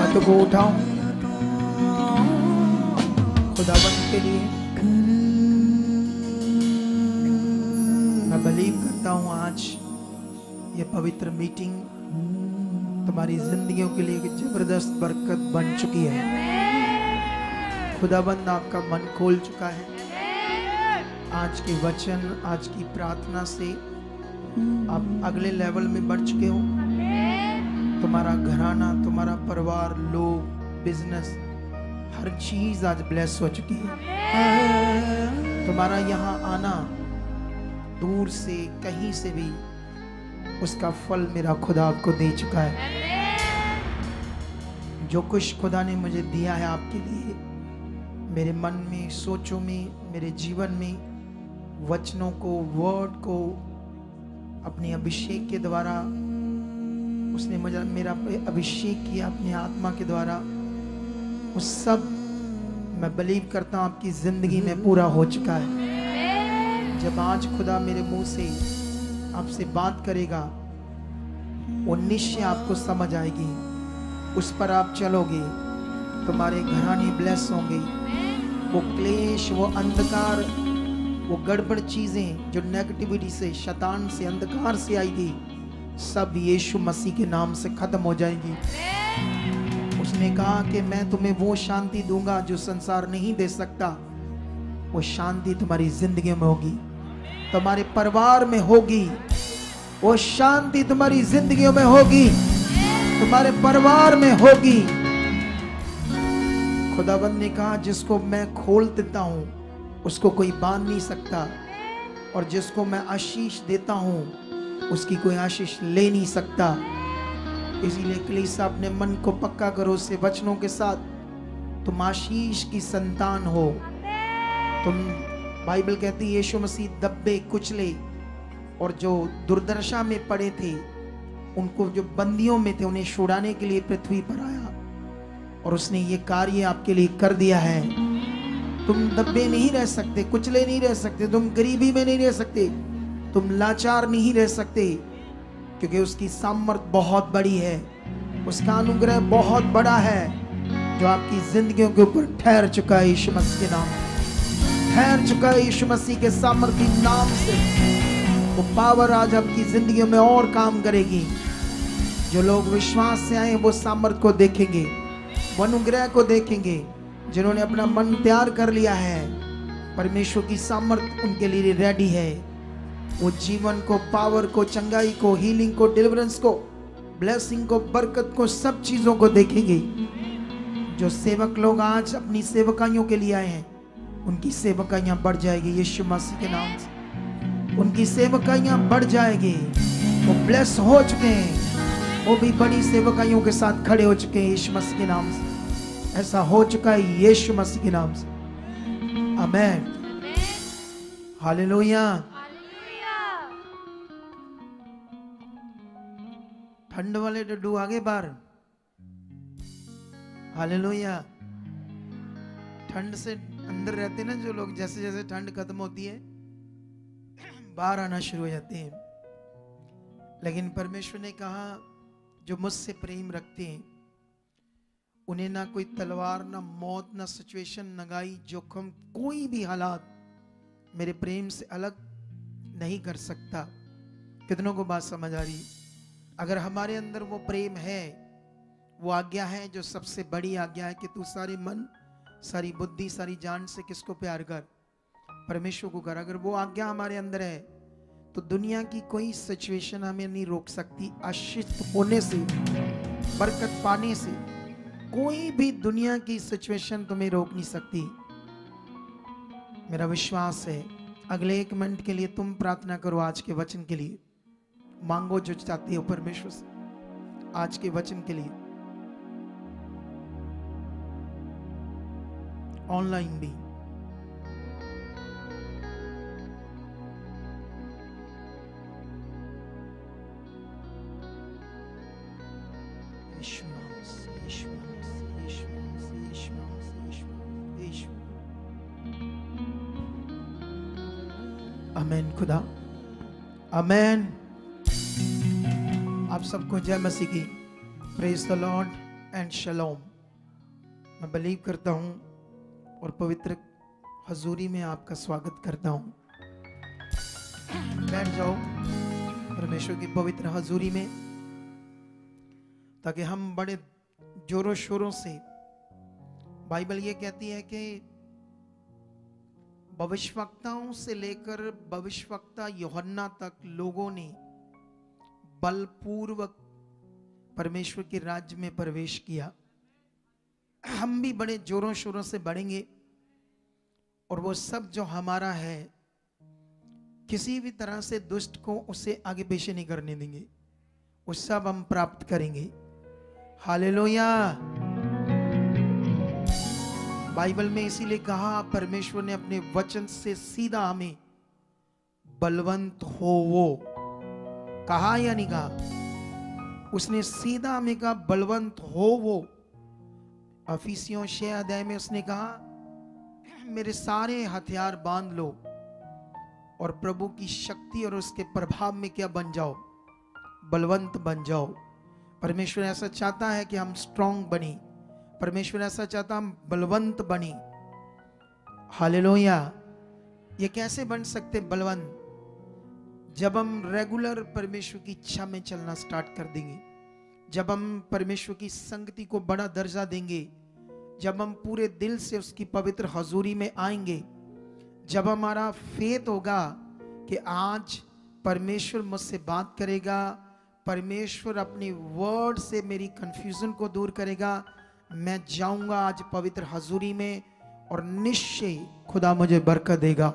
हाथों को उठाओ खुदाबंद के लिए। मैं बिलीव करता हूँ आज ये पवित्र मीटिंग तुम्हारी जिंदगियों के लिए एक जबरदस्त बरकत बन चुकी है। खुदाबंद आपका मन खोल चुका है। आज के वचन, आज की प्रार्थना से आप अगले लेवल में बढ़ चुके हो। तुम्हारा घराना, तुम्हारा परिवार, लोग, बिजनेस, हर चीज आज ब्लेस हो चुकी है। तुम्हारा यहाँ आना दूर से कहीं से भी उसका फल मेरा खुदा आपको दे चुका है। जो कुछ खुदा ने मुझे दिया है आपके लिए, मेरे मन में, सोचों में, मेरे जीवन में, वचनों को, वर्ड को अपने अभिषेक के द्वारा उसने मुझे मेरा अभिषेक किया अपने आत्मा के द्वारा। वो सब मैं बिलीव करता हूँ आपकी जिंदगी में पूरा हो चुका है। जब आज खुदा मेरे मुंह से आपसे बात करेगा, वो निश्चय आपको समझ आएगी, उस पर आप चलोगे, तुम्हारे घराने ब्लेस होंगे। वो क्लेश, वो अंधकार, वो गड़बड़ चीजें जो नेगेटिविटी से, शैतान से, अंधकार से आएगी, सब यीशु मसीह के नाम से खत्म हो जाएगी। उसने कहा कि मैं तुम्हें वो शांति दूंगा जो संसार नहीं दे सकता। वो शांति तुम्हारी जिंदगी में होगी, तुम्हारे परिवार में होगी। वो शांति तुम्हारी जिंदगियों में होगी, तुम्हारे परिवार में होगी। खुदाबंद ने कहा जिसको मैं खोल देता हूं उसको कोई बांध नहीं सकता, और जिसको मैं आशीष देता हूं उसकी कोई आशीष ले नहीं सकता। इसीलिए कलीसिया अपने मन को पक्का करो से वचनों के साथ, तुम आशीष की संतान हो। तुम, बाइबल कहती है यीशु मसीह दबे कुचले और जो दुर्दशा में पड़े थे, उनको जो बंदियों में थे, उन्हें छुड़ाने के लिए पृथ्वी पर आया, और उसने ये कार्य आपके लिए कर दिया है। तुम दबे नहीं रह सकते, कुचले नहीं रह सकते, तुम गरीबी में नहीं रह सकते, तुम लाचार नहीं रह सकते, क्योंकि उसकी सामर्थ बहुत बड़ी है, उसका अनुग्रह बहुत बड़ा है जो आपकी जिंदगियों के ऊपर ठहर चुका है। यीशु मसीह के नाम ठहर चुका है। यीशु मसीह के सामर्थी नाम से वो पावर आज आपकी जिंदगियों में और काम करेगी। जो लोग विश्वास से आए वो सामर्थ को देखेंगे, वो अनुग्रह को देखेंगे। जिन्होंने अपना मन तैयार कर लिया है, परमेश्वर की सामर्थ उनके लिए रेडी है। वो जीवन को, पावर को, चंगाई को, हीलिंग को, डिलीवरेंस को, ब्लेसिंग को, बरकत को, सब चीजों को देखेंगे। जो सेवक लोग आज अपनी सेवकाइयों के लिए आए हैं, उनकी सेवकाइयां बढ़ जाएगी यीशु मसीह के नाम से। उनकी सेवकाइयां बढ़ जाएगी। वो ब्लेस हो चुके हैं, वो भी बड़ी सेवकाइयों के साथ खड़े हो चुके हैं यीशु मसीह के नाम से। ऐसा हो चुका है यीशु मसीह के नाम से। आमीन, हालेलुया। ठंड वाले डड्डू आगे बाहर। हालेलुया। ठंड से अंदर रहते ना जो लोग, जैसे जैसे ठंड खत्म होती है बाहर आना शुरू हो जाते हैं। लेकिन परमेश्वर ने कहा जो मुझसे प्रेम रखते हैं उन्हें ना कोई तलवार, ना मौत, ना सिचुएशन, नगाई, जोखिम, कोई भी हालात मेरे प्रेम से अलग नहीं कर सकता। कितनों को बात समझ आ रही? अगर हमारे अंदर वो प्रेम है, वो आज्ञा है जो सबसे बड़ी आज्ञा है कि तू सारे मन, सारी बुद्धि, सारी जान से किसको प्यार कर? परमेश्वर को कर। अगर वो आज्ञा हमारे अंदर है तो दुनिया की कोई सिचुएशन हमें नहीं रोक सकती आशीष होने से, बरकत पाने से। कोई भी दुनिया की सिचुएशन तुम्हें रोक नहीं सकती। मेरा विश्वास है अगले 1 मिनट के लिए तुम प्रार्थना करो आज के वचन के लिए। मांगो जो चाहती हो परमेश्वर से आज के वचन के लिए। ऑनलाइन भी आमेन खुदा, आमेन। आप सबको जय मसीह की। Praise the Lord. एंड शलोम। मैं बिलीव करता हूँ और पवित्र हजूरी में आपका स्वागत करता हूँ। बैठ जाओ परमेश्वर की पवित्र हजूरी में, ताकि हम बड़े जोरों शोरों से, बाइबल ये कहती है कि भविष्यवक्ताओं से लेकर भविष्यवक्ता यूहन्ना तक लोगों ने बलपूर्वक परमेश्वर के राज्य में प्रवेश किया। हम भी बड़े जोरों शोरों से बढ़ेंगे और वो सब जो हमारा है किसी भी तरह से दुष्ट को उसे आगे पीछे नहीं करने देंगे, वो सब हम प्राप्त करेंगे। हालेलुया। बाइबल में इसीलिए कहा, परमेश्वर ने अपने वचन से सीधा हमें बलवंत हो वो कहा या नहीं कहा? उसने सीधा हमें कहा बलवंत हो वो। अफिसियों 6 अध्याय में उसने कहा मेरे सारे हथियार बांध लो और प्रभु की शक्ति और उसके प्रभाव में क्या बन जाओ? बलवंत बन जाओ। परमेश्वर ऐसा चाहता है कि हम स्ट्रांग बने। परमेश्वर ऐसा चाहता हम बलवंत बने। हालेलुया। ये कैसे बन सकते बलवंत? जब हम रेगुलर परमेश्वर की इच्छा में चलना स्टार्ट कर देंगे, जब हम परमेश्वर की संगति को बड़ा दर्जा देंगे, जब हम पूरे दिल से उसकी पवित्र हजूरी में आएंगे, जब हमारा फेथ होगा कि आज परमेश्वर मुझसे बात करेगा, परमेश्वर अपने वर्ड से मेरी कंफ्यूजन को दूर करेगा, मैं जाऊंगा आज पवित्र हजूरी में और निश्चय खुदा मुझे बरकत देगा।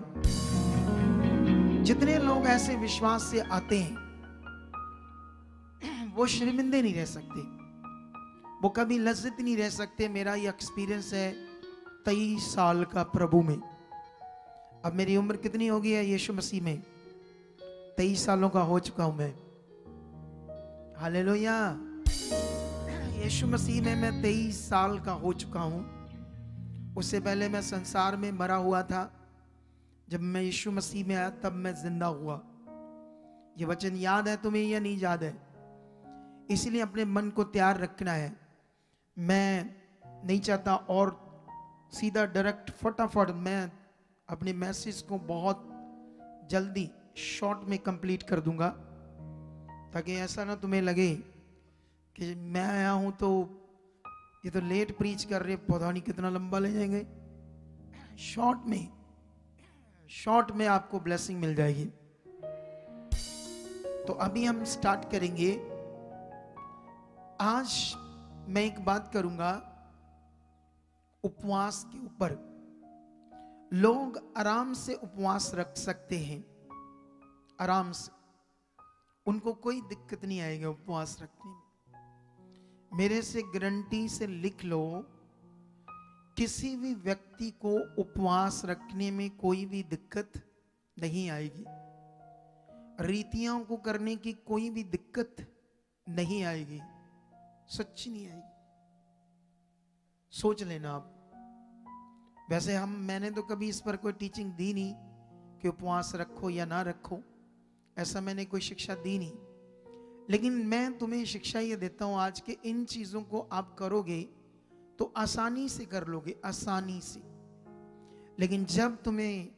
जितने लोग ऐसे विश्वास से आते हैं वो शर्मिंदे नहीं रह सकते, वो कभी लज्जित नहीं रह सकते। मेरा ये एक्सपीरियंस है 23 साल का प्रभु में। अब मेरी उम्र कितनी हो गई है यीशु मसीह में? 23 सालों का हो चुका हूं मैं। हालेलुया। यीशु मसीह में मैं 23 साल का हो चुका हूं। उससे पहले मैं संसार में मरा हुआ था। जब मैं यीशु मसीह में आया तब मैं जिंदा हुआ। ये वचन याद है तुम्हें या नहीं याद है? इसीलिए अपने मन को तैयार रखना है। मैं नहीं चाहता और सीधा डायरेक्ट फटाफट मैं अपने मैसेज को बहुत जल्दी शॉर्ट में कंप्लीट कर दूंगा, ताकि ऐसा ना तुम्हें लगे कि मैं आया हूं तो ये तो लेट प्रीच कर रहे, पता नहीं कितना लंबा ले जाएंगे। शॉर्ट में आपको ब्लेसिंग मिल जाएगी। तो अभी हम स्टार्ट करेंगे। आज मैं एक बात करूंगा उपवास के ऊपर। लोग आराम से उपवास रख सकते हैं, आराम से, उनको कोई दिक्कत नहीं आएगी उपवास रखने में। मेरे से गारंटी से लिख लो, किसी भी व्यक्ति को उपवास रखने में कोई भी दिक्कत नहीं आएगी। रीतियों को करने की कोई भी दिक्कत नहीं आएगी, सच्ची नहीं आएगी। सोच लेना आप। वैसे मैंने तो कभी इस पर कोई टीचिंग दी नहीं कि उपवास रखो या ना रखो, ऐसा मैंने कोई शिक्षा दी नहीं। लेकिन मैं तुम्हें शिक्षा ये देता हूं आज के इन चीजों को आप करोगे तो आसानी से कर लोगे, आसानी से। लेकिन जब तुम्हें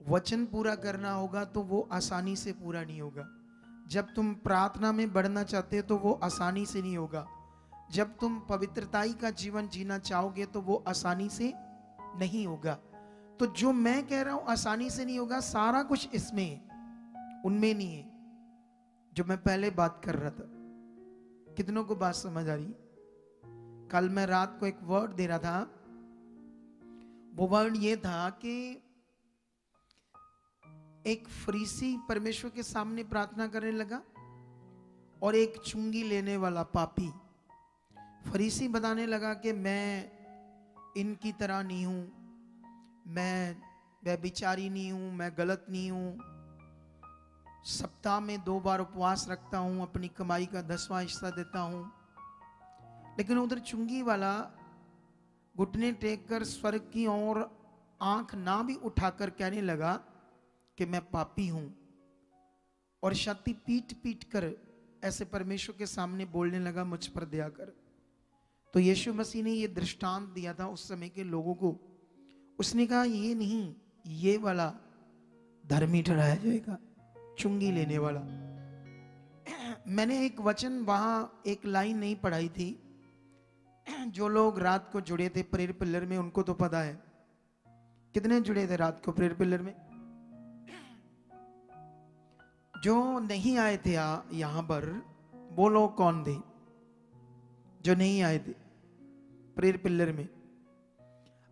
वचन पूरा करना होगा तो वो आसानी से पूरा नहीं होगा। जब तुम प्रार्थना में बढ़ना चाहते हो तो वो आसानी से नहीं होगा। जब तुम पवित्रताई का जीवन जीना चाहोगे तो वो आसानी से नहीं होगा। तो जो मैं कह रहा हूं आसानी से नहीं होगा, सारा कुछ इसमें है, उनमें नहीं है जो मैं पहले बात कर रहा था। कितनों को बात समझ आ रही? कल मैं रात को एक वर्ड दे रहा था। वो वर्ड ये था कि एक फरीसी परमेश्वर के सामने प्रार्थना करने लगा और एक चुंगी लेने वाला पापी। फरीसी बताने लगा कि मैं इनकी तरह नहीं हूं, मैं व्यभिचारी नहीं हूं, मैं गलत नहीं हूं, सप्ताह में 2 बार उपवास रखता हूं, अपनी कमाई का 10वां हिस्सा देता हूं। लेकिन उधर चुंगी वाला घुटने टेक कर स्वर्ग की ओर आंख ना भी उठाकर कहने लगा कि मैं पापी हूं, और छाती पीट पीट कर ऐसे परमेश्वर के सामने बोलने लगा, मुझ पर दया कर। तो यीशु मसीह ने ये दृष्टांत दिया था उस समय के लोगों को। उसने कहा ये नहीं, ये वाला धर्मी ठहराया जाएगा, चुंगी लेने वाला। मैंने एक वचन वहां एक लाइन नहीं पढ़ाई थी। जो लोग रात को जुड़े थे प्रेयर पिलर में उनको तो पता है। कितने जुड़े थे रात को प्रेयर पिलर में? जो नहीं आए थे यहां पर, वो लोग कौन थे जो नहीं आए थे प्रेयर पिलर में?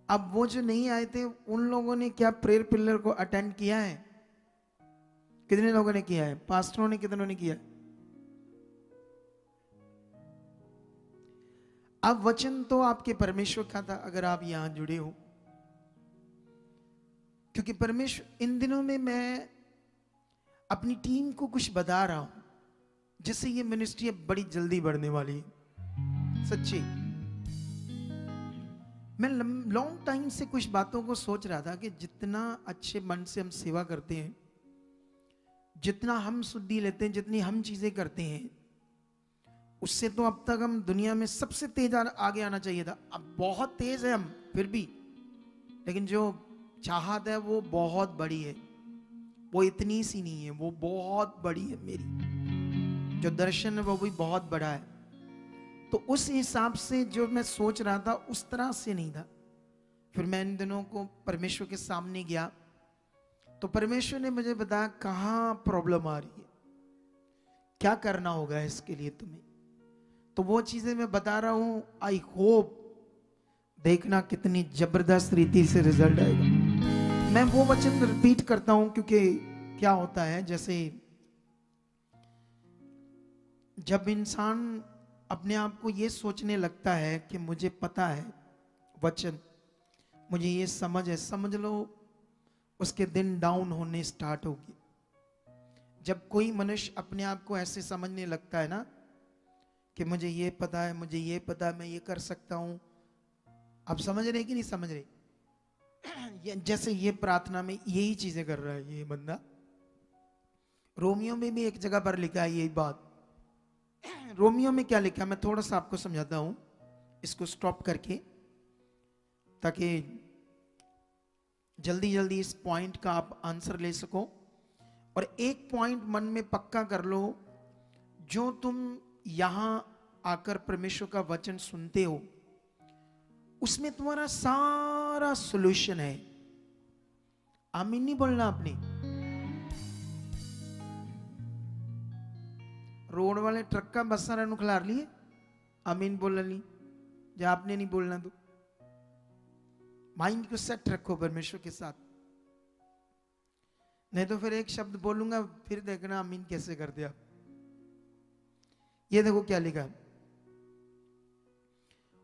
अब वो जो नहीं आए थे उन लोगों ने क्या प्रेयर पिलर को अटेंड किया है? कितने लोगों ने किया है? पास्टरों ने कितनों ने किया? अब वचन तो आपके परमेश्वर का था अगर आप यहां जुड़े हो, क्योंकि परमेश्वर इन दिनों में मैं अपनी टीम को कुछ बता रहा हूं जिससे ये मिनिस्ट्री अब बड़ी जल्दी बढ़ने वाली है। सच्ची मैं लॉन्ग टाइम से कुछ बातों को सोच रहा था कि जितना अच्छे मन से हम सेवा करते हैं, जितना हम शुद्धि लेते हैं, जितनी हम चीजें करते हैं, उससे तो अब तक हम दुनिया में सबसे तेज आगे आना चाहिए था। अब बहुत तेज है हम फिर भी, लेकिन जो चाहत है वो बहुत बड़ी है। वो इतनी सी नहीं है, वो बहुत बड़ी है। मेरी जो दर्शन है वो भी बहुत बड़ा है। तो उस हिसाब से जो मैं सोच रहा था उस तरह से नहीं था। फिर मैं इन दिनों को परमेश्वर के सामने गया तो परमेश्वर ने मुझे बताया कहाँ प्रॉब्लम आ रही है, क्या करना होगा इसके लिए तुम्हें। तो वो चीजें मैं बता रहा हूं। आई होप देखना कितनी जबरदस्त रीति से रिजल्ट आएगा। मैं वो वचन रिपीट करता हूं क्योंकि क्या होता है, जैसे जब इंसान अपने आप को ये सोचने लगता है कि मुझे पता है वचन, मुझे ये समझ है, समझ लो उसके दिन डाउन होने स्टार्ट होगी। जब कोई मनुष्य अपने आप को ऐसे समझने लगता है ना कि मुझे ये पता है, मुझे ये पता है, मैं ये कर सकता हूं। आप समझ रहे कि नहीं समझ रहे? जैसे ये प्रार्थना में यही चीजें कर रहा है ये बंदा। रोमियो में भी एक जगह पर लिखा है यही बात। रोमियो में क्या लिखा है मैं थोड़ा सा आपको समझाता हूं, इसको स्टॉप करके, ताकि जल्दी जल्दी इस पॉइंट का आप आंसर ले सको। और एक पॉइंट मन में पक्का कर लो, जो तुम यहां आकर परमेश्वर का वचन सुनते हो उसमें तुम्हारा सारा सॉल्यूशन है। आमीन नहीं बोलना आपने। रोड वाले ट्रक का बस्सा रन खिलार लिए, आमीन बोलना नहीं। जब आपने नहीं बोलना तो माइंड को सेट रखो परमेश्वर के साथ, नहीं तो फिर एक शब्द बोलूंगा फिर देखना आमीन कैसे करते आप। ये देखो क्या लिखा है,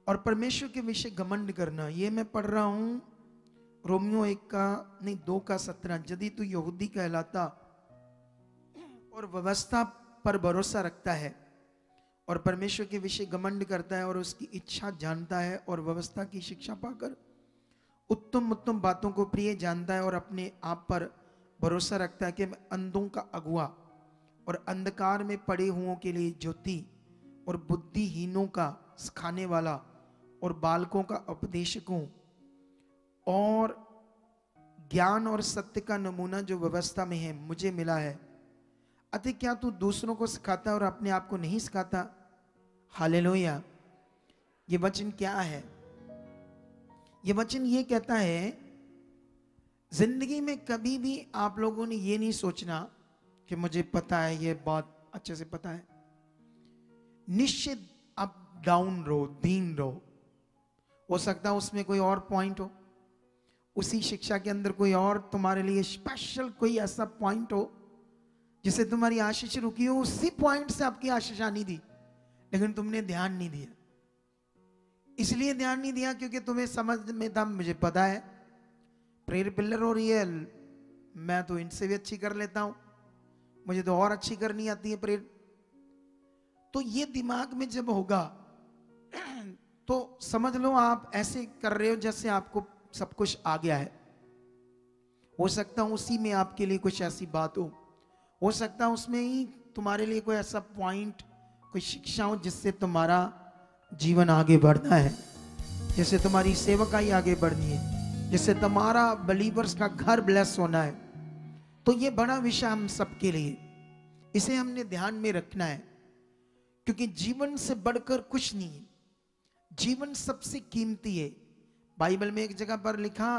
और परमेश्वर के विषय घमंड करना। ये मैं पढ़ रहा हूं रोमियो 2:17। यदि तू यहूदी कहलाता और व्यवस्था पर भरोसा रखता है और परमेश्वर के विषय घमंड करता है और उसकी इच्छा जानता है और व्यवस्था की शिक्षा पाकर उत्तम उत्तम बातों को प्रिय जानता है और अपने आप पर भरोसा रखता है कि मैं अंधों का अगुआ और अंधकार में पड़े हुओं के लिए ज्योति और बुद्धिहीनों का सिखाने वाला और बालकों का उपदेशक हूं और ज्ञान और सत्य का नमूना जो व्यवस्था में है मुझे मिला है। अतः क्या तू दूसरों को सिखाता और अपने आप को नहीं सिखाता? हालेलुया। ये वचन क्या है? ये वचन ये कहता है जिंदगी में कभी भी आप लोगों ने ये नहीं सोचना कि मुझे पता है, ये बात अच्छे से पता है। निश्चित अप डाउन रहो, दीन रहो। हो सकता है उसमें कोई और पॉइंट हो, उसी शिक्षा के अंदर कोई और तुम्हारे लिए स्पेशल कोई ऐसा पॉइंट हो जिससे तुम्हारी आशीष रुकी हो। उसी पॉइंट से आपकी आशीष आनी थी, लेकिन तुमने ध्यान नहीं दिया। इसलिए ध्यान नहीं दिया क्योंकि तुम्हें समझ में था मुझे पता है प्रेयर पिलर हो रही है, मैं तो इनसे भी अच्छी कर लेता हूं, मुझे तो और अच्छी करनी आती है प्रेयर। तो ये दिमाग में जब होगा तो समझ लो आप ऐसे कर रहे हो जैसे आपको सब कुछ आ गया है। हो सकता है उसी में आपके लिए कुछ ऐसी बात हो सकता है उसमें ही तुम्हारे लिए कोई ऐसा पॉइंट, कोई शिक्षा हो जिससे तुम्हारा जीवन आगे बढ़ना है, जैसे तुम्हारी सेवकाई आगे बढ़नी है, जैसे तुम्हारा बिलीवर्स का घर ब्लेस होना है, तो ये बड़ा विषय हम सबके लिए, इसे हमने ध्यान में रखना है। क्योंकि जीवन से बढ़कर कुछ नहीं है, जीवन सबसे कीमती है। बाइबल में एक जगह पर लिखा,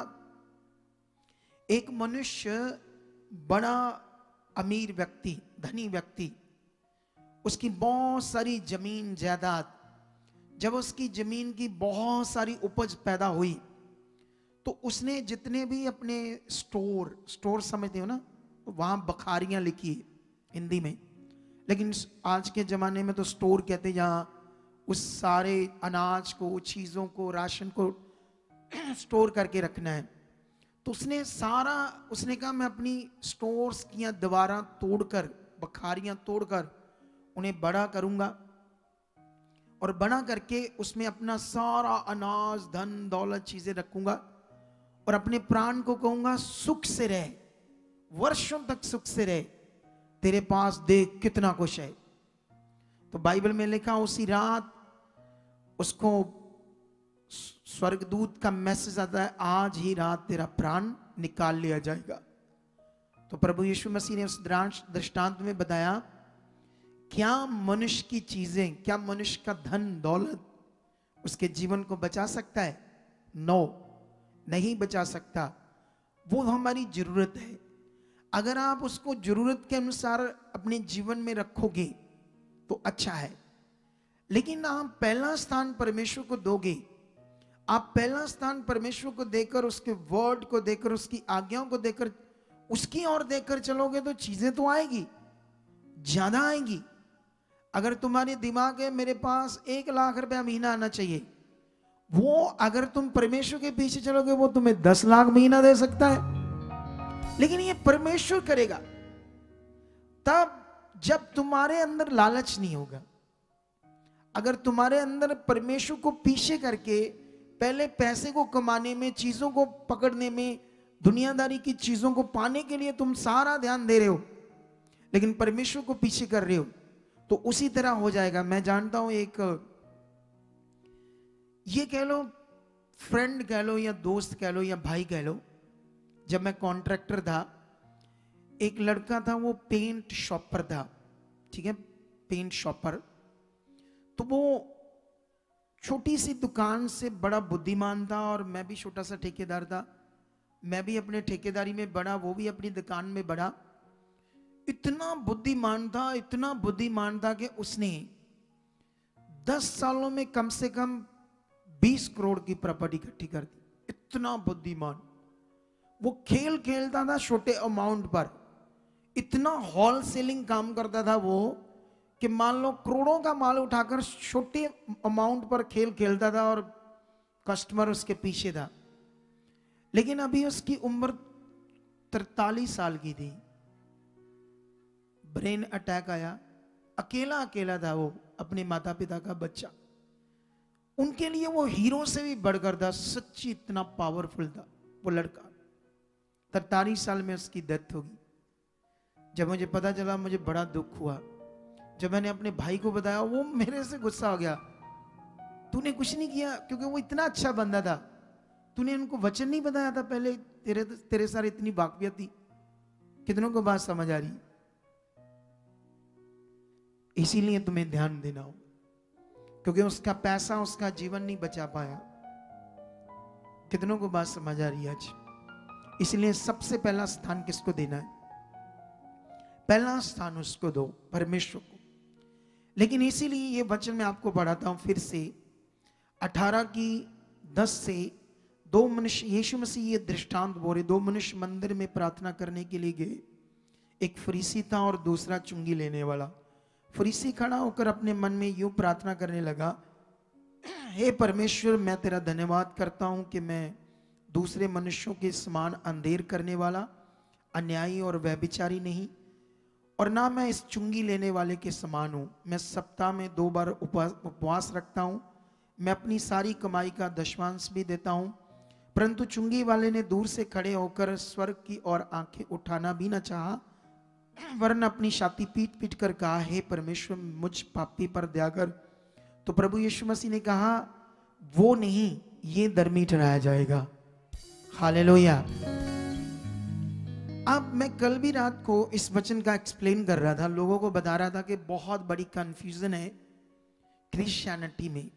एक मनुष्य बड़ा अमीर व्यक्ति, धनी व्यक्ति, उसकी बहुत सारी जमीन जायदाद, जब उसकी जमीन की बहुत सारी उपज पैदा हुई तो उसने जितने भी अपने स्टोर समझते हो ना, वहां बखारियां लिखी है हिंदी में, लेकिन आज के जमाने में तो स्टोर कहते, जहां उस सारे अनाज को, चीजों को, राशन को स्टोर करके रखना है। तो उसने कहा मैं अपनी स्टोर्स की दीवारें तोड़कर, बखारियां तोड़कर उन्हें बड़ा करूंगा, और बना करके उसमें अपना सारा अनाज, धन दौलत, चीजें रखूंगा, और अपने प्राण को कहूंगा सुख से रहे, वर्षों तक सुख से रहे, तेरे पास देख कितना कुछ है। तो बाइबल में लिखा, उसी रात उसको स्वर्गदूत का मैसेज आता है, आज ही रात तेरा प्राण निकाल लिया जाएगा। तो प्रभु यीशु मसीह ने उस दृष्टांत में बताया, क्या मनुष्य की चीजें, क्या मनुष्य का धन दौलत उसके जीवन को बचा सकता है? नो, नहीं बचा सकता। वो हमारी जरूरत है। अगर आप उसको जरूरत के अनुसार अपने जीवन में रखोगे तो अच्छा है, लेकिन आप पहला स्थान परमेश्वर को दोगे, आप पहला स्थान परमेश्वर को देकर, उसके वर्ड को देकर, उसकी आज्ञाओं को देकर, उसकी ओर देकर चलोगे तो चीजें तो आएगी, ज्यादा आएंगी। अगर तुम्हारे दिमाग है मेरे पास 1 लाख रुपया महीना आना चाहिए, वो अगर तुम परमेश्वर के पीछे चलोगे वो तुम्हें 10 लाख महीना दे सकता है, लेकिन ये परमेश्वर करेगा तब जब तुम्हारे अंदर लालच नहीं होगा। अगर तुम्हारे अंदर परमेश्वर को पीछे करके पहले पैसे को कमाने में, चीजों को पकड़ने में, दुनियादारी की चीजों को पाने के लिए तुम सारा ध्यान दे रहे हो, लेकिन परमेश्वर को पीछे कर रहे हो, तो उसी तरह हो जाएगा। मैं जानता हूं, एक ये कह लो फ्रेंड कह लो, या दोस्त कह लो, या भाई कह लो, जब मैं कॉन्ट्रैक्टर था, एक लड़का था, वो पेंट शॉपर था, ठीक है, पेंट शॉपर। तो वो छोटी सी दुकान से बड़ा बुद्धिमान था, और मैं भी छोटा सा ठेकेदार था, मैं भी अपने ठेकेदारी में बड़ा, वो भी अपनी दुकान में बड़ा। इतना बुद्धिमान था, इतना बुद्धिमान था कि उसने 10 सालों में कम से कम 20 करोड़ की प्रॉपर्टी इकट्ठी कर दी। इतना बुद्धिमान। वो खेल खेलता था छोटे अमाउंट पर, इतना होलसेलिंग काम करता था वो, कि मान लो करोड़ों का माल उठाकर छोटे अमाउंट पर खेल खेलता था, और कस्टमर उसके पीछे था। लेकिन अभी उसकी उम्र 43 साल की थी, ब्रेन अटैक आया, अकेला था वो, अपने माता पिता का बच्चा। उनके लिए वो हीरो से भी बढ़कर था, सच्ची इतना पावरफुल था वो लड़का। 43 साल में उसकी डेथ होगी। जब मुझे पता चला, मुझे बड़ा दुख हुआ। जब मैंने अपने भाई को बताया, वो मेरे से गुस्सा हो गया, तूने कुछ नहीं किया, क्योंकि वो इतना अच्छा बंदा था, तूने उनको वचन नहीं बताया था पहले, तेरे सारे इतनी वाकफियत थी। कितनों को बात समझ आ रही? इसीलिए तुम्हें ध्यान देना हो, क्योंकि उसका पैसा, उसका जीवन नहीं बचा पाया। कितनों को बात समझ आ रही है आज? इसलिए सबसे पहला स्थान किसको देना है? पहला स्थान उसको दो, परमेश्वर को। लेकिन इसीलिए ये वचन मैं आपको पढ़ाता हूं फिर से, 18 की 10 से। 2 मनुष्य, यीशु मसीह ये दृष्टांत बोल रहे, 2 मनुष्य मंदिर में प्रार्थना करने के लिए गए। एक फरीसी था और दूसरा चुंगी लेने वाला। फरीसी खड़ा होकर अपने मन में यूं प्रार्थना करने लगा, हे परमेश्वर, मैं तेरा धन्यवाद करता हूं कि मैं दूसरे मनुष्यों के समान अंधेर करने वाला, अन्यायी और व्यभिचारी नहीं, और ना मैं इस चुंगी लेने वाले के समान हूं। मैं सप्ताह में 2 बार उपवास रखता हूं, मैं अपनी सारी कमाई का दशमांश भी देता हूं। परंतु चुंगी वाले ने दूर से खड़े होकर स्वर्ग की ओर आंखें उठाना भी न चाहा, वरन अपनी छाती पीट पीट कर कहा, हे परमेश्वर, मुझ पापी पर दया कर, तो प्रभु यीशु मसीह ने कहा वो नहीं, ये धर्मी ठहराया जाएगा। हालेलुया। अब मैं कल भी रात को इस वचन का एक्सप्लेन कर रहा था, लोगों को बता रहा था कि बहुत बड़ी कंफ्यूजन है क्रिश्चियनिटी में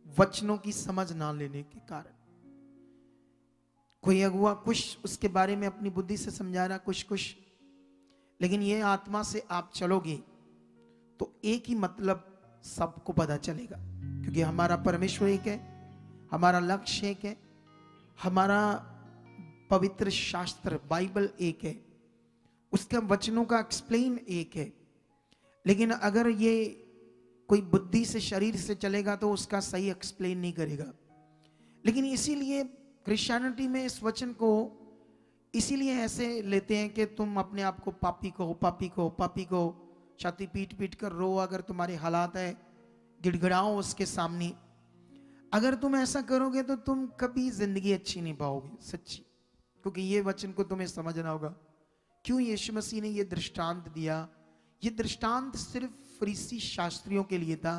वचनों की समझ ना लेने के कारण। कोई अगुआ कुछ उसके बारे में अपनी बुद्धि से समझा रहा कुछ, लेकिन ये आत्मा से आप चलोगे तो एक ही मतलब सबको पता चलेगा, क्योंकि हमारा परमेश्वर एक है, हमारा लक्ष्य एक है, हमारा पवित्र शास्त्र बाइबल एक है, उसके वचनों का एक्सप्लेन एक है। लेकिन अगर ये कोई बुद्धि से शरीर से चलेगा तो उसका सही एक्सप्लेन नहीं करेगा। लेकिन इसीलिए क्रिश्चियनिटी में इस वचन को इसीलिए ऐसे लेते हैं कि तुम अपने आप को पापी कहो, पापी कहो, पापी कहो, छाती पीट पीट कर रो, अगर तुम्हारे हालात है गिड़गिड़ाओ उसके सामने। अगर तुम ऐसा करोगे तो तुम कभी जिंदगी अच्छी नहीं पाओगे, सच्ची, क्योंकि ये वचन को तुम्हें समझना होगा। क्यों यीशु मसीह ने ये दृष्टांत दिया? ये दृष्टांत सिर्फ फरीसी शास्त्रियों के लिए था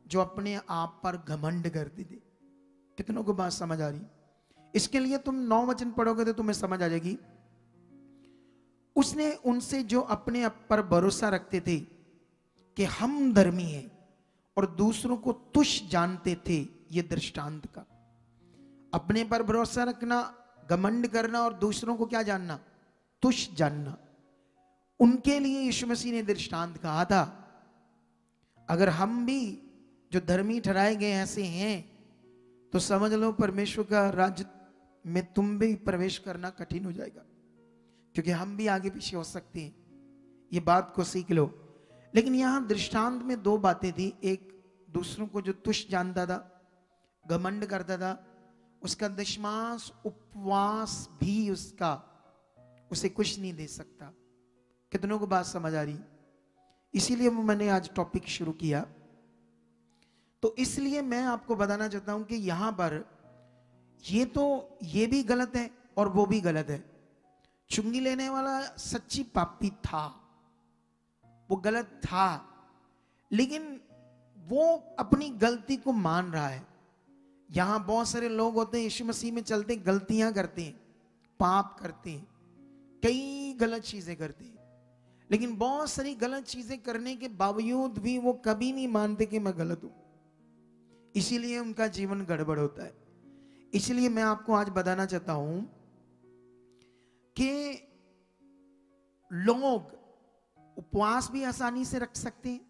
जो अपने आप पर घमंड करते थे। कितनों को बात समझ आ रही? इसके लिए तुम 9 वचन पढ़ोगे तो तुम्हें समझ आ जाएगी। उसने उनसे जो अपने आप पर भरोसा रखते थे कि हम धर्मी हैं और दूसरों को तुच्छ जानते थे, ये दृष्टांत का। अपने पर भरोसा रखना, घमंड करना और दूसरों को क्या जानना? तुच्छ जानना। उनके लिए यीशु मसीह ने दृष्टांत कहा था। अगर हम भी जो धर्मी ठहराए गए ऐसे हैं तो समझ लो परमेश्वर का राज्य में तुम भी प्रवेश करना कठिन हो जाएगा, क्योंकि हम भी आगे पीछे हो सकते हैं। ये बात को सीख लो। लेकिन यहां दृष्टांत में 2 बातें थी। एक, दूसरों को जो तुच्छ जानता था, घमंड करता था, उसका दशमांश उपवास भी उसे कुछ नहीं दे सकता। कितनों को बात समझ आ रही? इसीलिए मैंने आज टॉपिक शुरू किया। तो इसलिए मैं आपको बताना चाहता हूं कि यहां पर ये भी गलत है और वो भी गलत है। चुंगी लेने वाला सच्ची पापी था, वो गलत था, लेकिन वो अपनी गलती को मान रहा है। यहां बहुत सारे लोग होते हैं यीशु मसीह में चलते, गलतियां करते हैं, पाप करते हैं, कई गलत चीजें करते हैं, लेकिन बहुत सारी गलत चीजें करने के बावजूद भी वो कभी नहीं मानते कि मैं गलत हूं। इसीलिए उनका जीवन गड़बड़ होता है। इसलिए मैं आपको आज बताना चाहता हूं कि लोग उपवास भी आसानी से रख सकते हैं,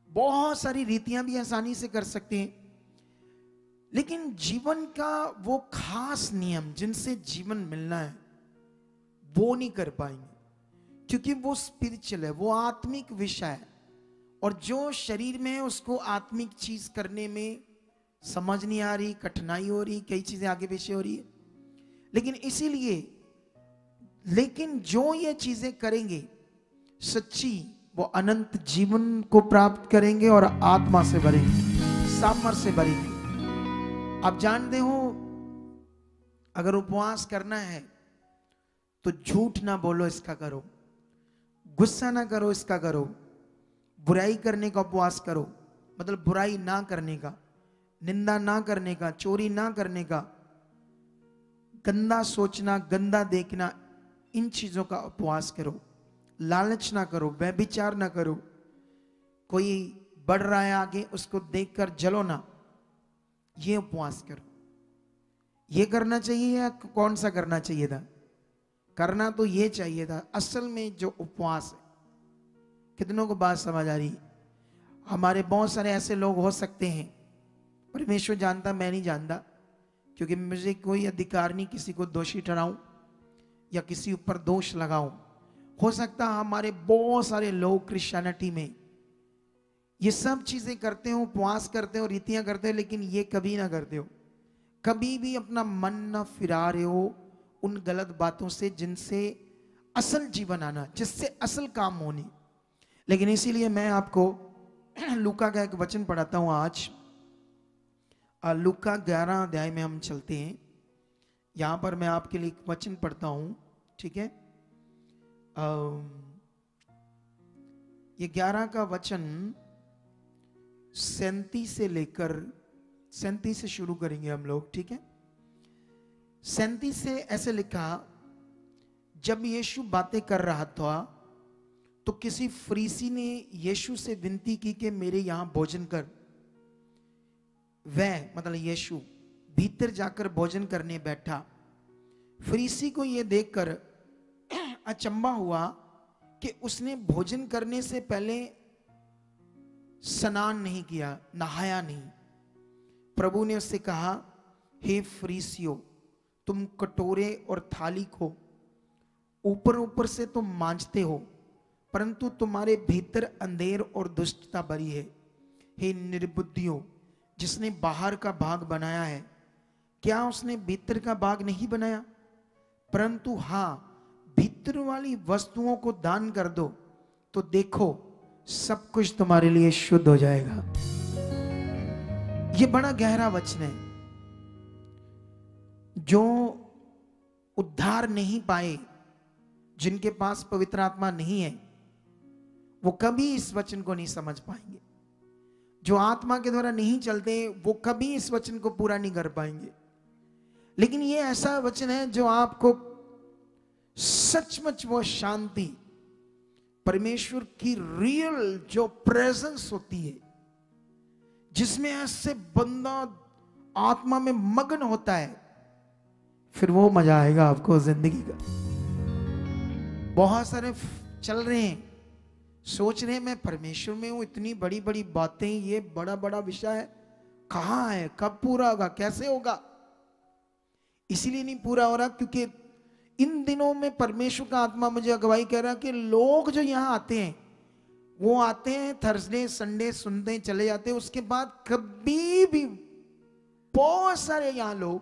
बहुत सारी रीतियां भी आसानी से कर सकते हैं, लेकिन जीवन का वो खास नियम जिनसे जीवन मिलना है वो नहीं कर पाएंगे, क्योंकि वो स्पिरिचुअल है, वो आत्मिक विषय है। और जो शरीर में है उसको आत्मिक चीज करने में समझ नहीं आ रही, कठिनाई हो रही, कई चीजें आगे पीछे हो रही है। लेकिन जो ये चीजें करेंगे सच्ची, वो अनंत जीवन को प्राप्त करेंगे और आत्मा से भरेंगे, सामर्थ से भरेंगे। आप जानते हो, अगर उपवास करना है तो झूठ ना बोलो, इसका करो। गुस्सा ना करो, इसका करो। बुराई करने का उपवास करो, मतलब बुराई ना करने का, निंदा ना करने का, चोरी ना करने का, गंदा सोचना, गंदा देखना, इन चीजों का उपवास करो। लालच ना करो, व्यभिचार ना करो, कोई बढ़ रहा है आगे उसको देखकर जलो ना, ये उपवास करो। ये करना चाहिए या कौन सा करना चाहिए था? करना तो ये चाहिए था। असल में जो उपवास है, कितनों को बात समझ आ रही? हमारे बहुत सारे ऐसे लोग हो सकते हैं, परमेश्वर जानता, मैं नहीं जानता, क्योंकि मुझे कोई अधिकार नहीं किसी को दोषी ठहराऊं या किसी ऊपर दोष लगाऊं। हो सकता है हमारे बहुत सारे लोग क्रिश्चियनिटी में ये सब चीजें करते हो, उपवास करते हो, रीतियां करते हो, लेकिन ये कभी ना करते हो, कभी भी अपना मन ना फिरा रहे हो उन गलत बातों से जिनसे असल जीवन आना, जिससे असल काम होनी। लेकिन इसीलिए मैं आपको लूका का एक वचन पढ़ाता हूं आज। लूका 11 अध्याय में हम चलते हैं। यहां पर मैं आपके लिए एक वचन पढ़ता हूं, ठीक है? ये 11 का वचन 37 से लेकर 37 से शुरू करेंगे हम लोग, ठीक है। 37 से ऐसे लिखा, जब यीशु बातें कर रहा था तो किसी फरीसी ने यीशु से विनती की कि मेरे यहां भोजन कर। वह मतलब यीशु भीतर जाकर भोजन करने बैठा। फरीसी को यह देखकर अचंभा हुआ कि उसने भोजन करने से पहले स्नान नहीं किया, नहाया नहीं। प्रभु ने उससे कहा, हे फरीसियों, तुम कटोरे और थाली को ऊपर ऊपर से तो मांजते हो, परंतु तुम्हारे भीतर अंधेर और दुष्टता भरी है। हे निर्बुद्धियों, जिसने बाहर का भाग बनाया है, क्या उसने भीतर का भाग नहीं बनाया? परंतु हां, भीतर वाली वस्तुओं को दान कर दो, तो देखो सब कुछ तुम्हारे लिए शुद्ध हो जाएगा। यह बड़ा गहरा वचन है। जो उद्धार नहीं पाए, जिनके पास पवित्र आत्मा नहीं है, वो कभी इस वचन को नहीं समझ पाएंगे। जो आत्मा के द्वारा नहीं चलते, वो कभी इस वचन को पूरा नहीं कर पाएंगे। लेकिन ये ऐसा वचन है जो आपको सचमुच वो शांति, परमेश्वर की रियल जो प्रेजेंस होती है, जिसमें ऐसे बंदा आत्मा में मगन होता है, फिर वो मजा आएगा आपको जिंदगी का। बहुत सारे चल रहे हैं, सोच रहे हैं मैं परमेश्वर में हूं, इतनी बड़ी बड़ी बातें, ये बड़ा बड़ा विषय है, कहां है, कब पूरा होगा, कैसे होगा? इसीलिए नहीं पूरा हो रहा क्योंकि इन दिनों में परमेश्वर का आत्मा मुझे अगुवाई कह रहा कि लोग जो यहां आते हैं, वो आते हैं थर्सडे संडे सुनते हैं चले जाते हैं, उसके बाद कभी भी बहुत सारे यहां लोग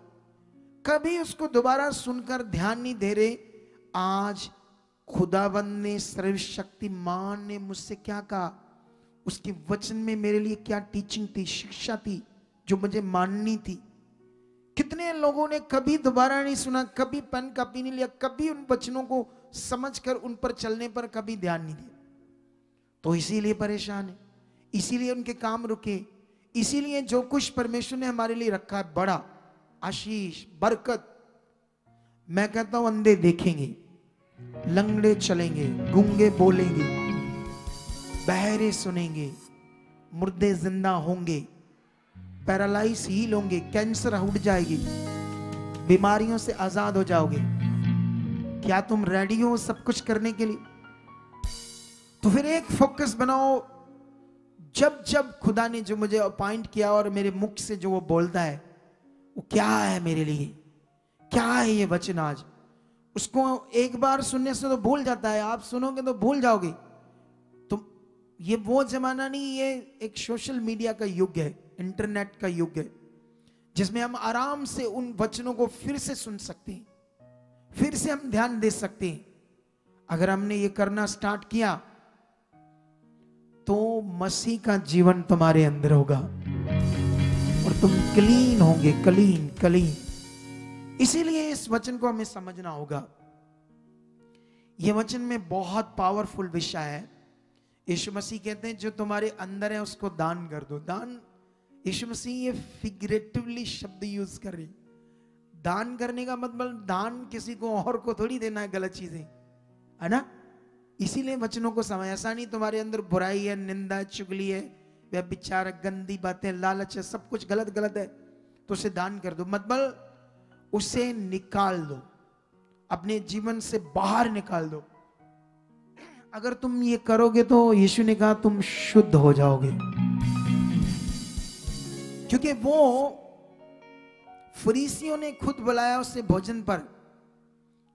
कभी उसको दोबारा सुनकर ध्यान नहीं दे रहे। आज खुदाबंद ने, सर्वशक्तिमान ने मुझसे क्या कहा, उसके वचन में मेरे लिए क्या टीचिंग थी, शिक्षा थी जो मुझे माननी थी। कितने लोगों ने कभी दोबारा नहीं सुना, कभी पेन कॉपी नहीं लिया, कभी उन वचनों को समझकर उन पर चलने पर कभी ध्यान नहीं दिया। तो इसीलिए परेशान है, इसीलिए उनके काम रुके, इसीलिए जो कुछ परमेश्वर ने हमारे लिए रखा है, बड़ा आशीष, बरकत, मैं कहता हूं अंधे देखेंगे, लंगड़े चलेंगे, गूंगे बोलेंगे, बहरे सुनेंगे, मुर्दे जिंदा होंगे, पैरालाइज हील होंगे, कैंसर उठ जाएगी, बीमारियों से आजाद हो जाओगे। क्या तुम रेडी हो सब कुछ करने के लिए? तो फिर एक फोकस बनाओ। जब जब खुदा ने जो मुझे अपॉइंट किया और मेरे मुख से जो वो बोलता है, वो क्या है मेरे लिए, क्या है ये वचन आज, उसको एक बार सुनने से तो भूल जाता है, आप सुनोगे तो भूल जाओगे। तो ये वो जमाना नहीं, ये एक सोशल मीडिया का युग है, इंटरनेट का युग है, जिसमें हम आराम से उन वचनों को फिर से सुन सकते हैं, फिर से हम ध्यान दे सकते हैं। अगर हमने ये करना स्टार्ट किया तो मसीह का जीवन तुम्हारे अंदर होगा और तुम क्लीन होंगे, क्लीन क्लीन। इसीलिए इस वचन को हमें समझना होगा। यह वचन में बहुत पावरफुल विषय है। यीशु मसीह कहते हैं जो तुम्हारे अंदर है उसको दान कर दो। दान, यीशु मसीह ये फिगरेटिवली शब्द यूज कर रहे। दान करने का मतलब दान किसी को और को थोड़ी देना है, गलत चीजें, है ना। इसीलिए वचनों को समझ, ऐसा नहीं तुम्हारे अंदर बुराई है, निंदा, चुगली है, व्यभिचार, गंदी बातें, लालच है, सब कुछ गलत गलत है तो उसे दान कर दो, मतलब उसे निकाल दो, अपने जीवन से बाहर निकाल दो। अगर तुम ये करोगे तो यीशु ने कहा तुम शुद्ध हो जाओगे। क्योंकि वो फरीसियों ने खुद बुलाया उसे भोजन पर,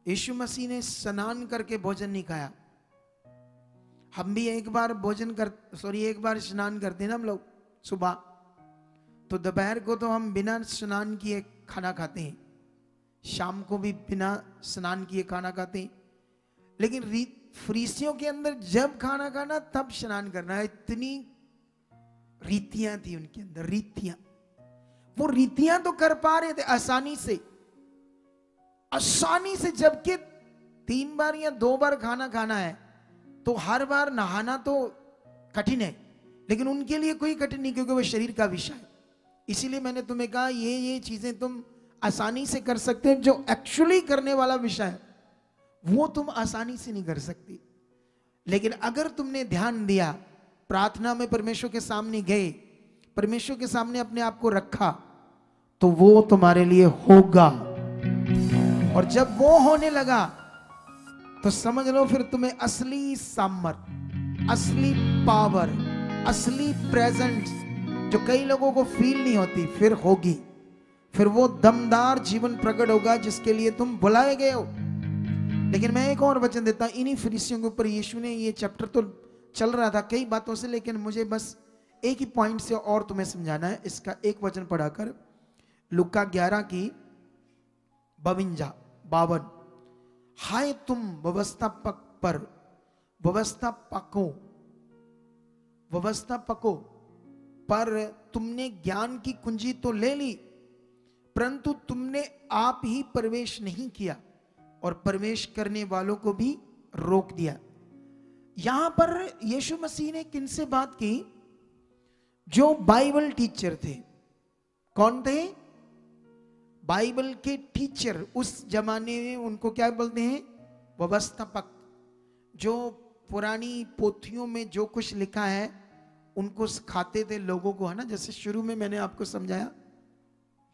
यीशु मसीह ने स्नान करके भोजन नहीं खाया। हम भी एक बार एक बार स्नान करते हैं ना हम लोग सुबह, तो दोपहर को तो हम बिना स्नान किए खाना खाते हैं, शाम को भी बिना स्नान किए खाना खाते हैं। लेकिन फरीसियों के अंदर जब खाना खाना तब स्नान करना है, इतनी रीतियां थी उनके अंदर, रीतियां। वो रीतियां तो कर पा रहे थे आसानी से, जबकि 3 बार या 2 बार खाना खाना है तो हर बार नहाना तो कठिन है। लेकिन उनके लिए कोई कठिन नहीं, क्योंकि वो शरीर का विषय है। इसीलिए मैंने तुम्हें कहा ये चीजें तुम आसानी से कर सकते हो, जो एक्चुअली करने वाला विषय है वो तुम आसानी से नहीं कर सकती। लेकिन अगर तुमने ध्यान दिया, प्रार्थना में परमेश्वर के सामने गए, परमेश्वर के सामने अपने आप को रखा, तो वो तुम्हारे लिए होगा। और जब वो होने लगा तो समझ लो फिर तुम्हें असली सामर्थ, असली पावर, असली प्रेजेंस जो कई लोगों को फील नहीं होती, फिर होगी। फिर वो दमदार जीवन प्रकट होगा जिसके लिए तुम बुलाए गए हो। लेकिन मैं एक और वचन देता हूं, इन्हीं फरीसियों के ऊपर यीशु ने, ये चैप्टर तो चल रहा था कई बातों से, लेकिन मुझे बस एक ही पॉइंट से और तुम्हें समझाना है। इसका एक वचन पढ़ाकर, लुका 11 की 52। हाय तुम व्यवस्थापक पर, व्यवस्थापकों पर तुमने ज्ञान की कुंजी तो ले ली, परंतु तुमने आप ही प्रवेश नहीं किया और प्रवेश करने वालों को भी रोक दिया। यहां पर यीशु मसीह ने किनसे बात की? जो बाइबल टीचर थे। कौन थे? बाइबल के टीचर। उस जमाने में उनको क्या बोलते हैं? व्यवस्थापक। जो पुरानी पोथियों में जो कुछ लिखा है उनको सिखाते थे लोगों को, है ना। जैसे शुरू में मैंने आपको समझाया,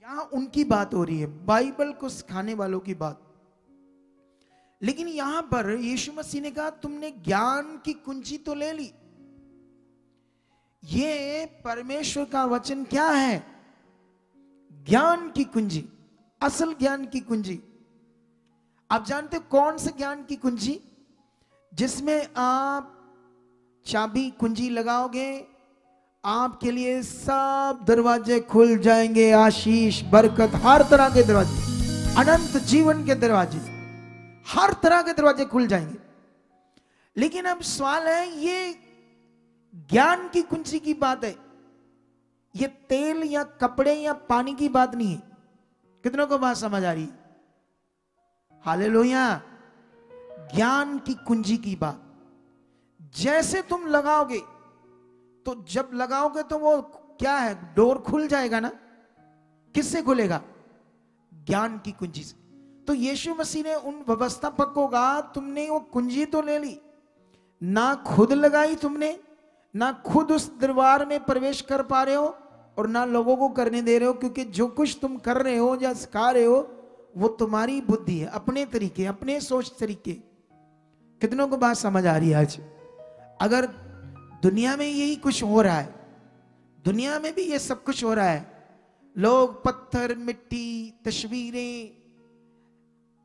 यहां उनकी बात हो रही है, बाइबल को सिखाने वालों की बात। लेकिन यहां पर यीशु मसीह ने कहा तुमने ज्ञान की कुंजी तो ले ली। ये परमेश्वर का वचन क्या है? ज्ञान की कुंजी, असल ज्ञान की कुंजी। आप जानते हो कौन से ज्ञान की कुंजी? जिसमें आप चाबी कुंजी लगाओगे, आपके लिए सब दरवाजे खुल जाएंगे। आशीष, बरकत, हर तरह के दरवाजे, अनंत जीवन के दरवाजे, हर तरह के दरवाजे खुल जाएंगे। लेकिन अब सवाल है, ये ज्ञान की कुंजी की बात है, ये तेल या कपड़े या पानी की बात नहीं है। कितनों को बात समझ आ रही? हालेलुया। ज्ञान की कुंजी की बात। जैसे तुम लगाओगे, तो जब लगाओगे तो वो क्या है? डोर खुल जाएगा ना। किससे खुलेगा? ज्ञान की कुंजी से। तो यीशु मसीह ने उन व्यवस्थापकों का, तुमने वो कुंजी तो ले ली, ना खुद लगाई तुमने, ना खुद उस दरबार में प्रवेश कर पा रहे हो और ना लोगों को करने दे रहे हो, क्योंकि जो कुछ तुम कर रहे हो या सिखा रहे हो वो तुम्हारी बुद्धि है, अपने तरीके, अपने सोच तरीके। कितनों को बात समझ आ रही है आज? अगर दुनिया में यही कुछ हो रहा है, दुनिया में भी ये सब कुछ हो रहा है, लोग पत्थर, मिट्टी, तस्वीरें,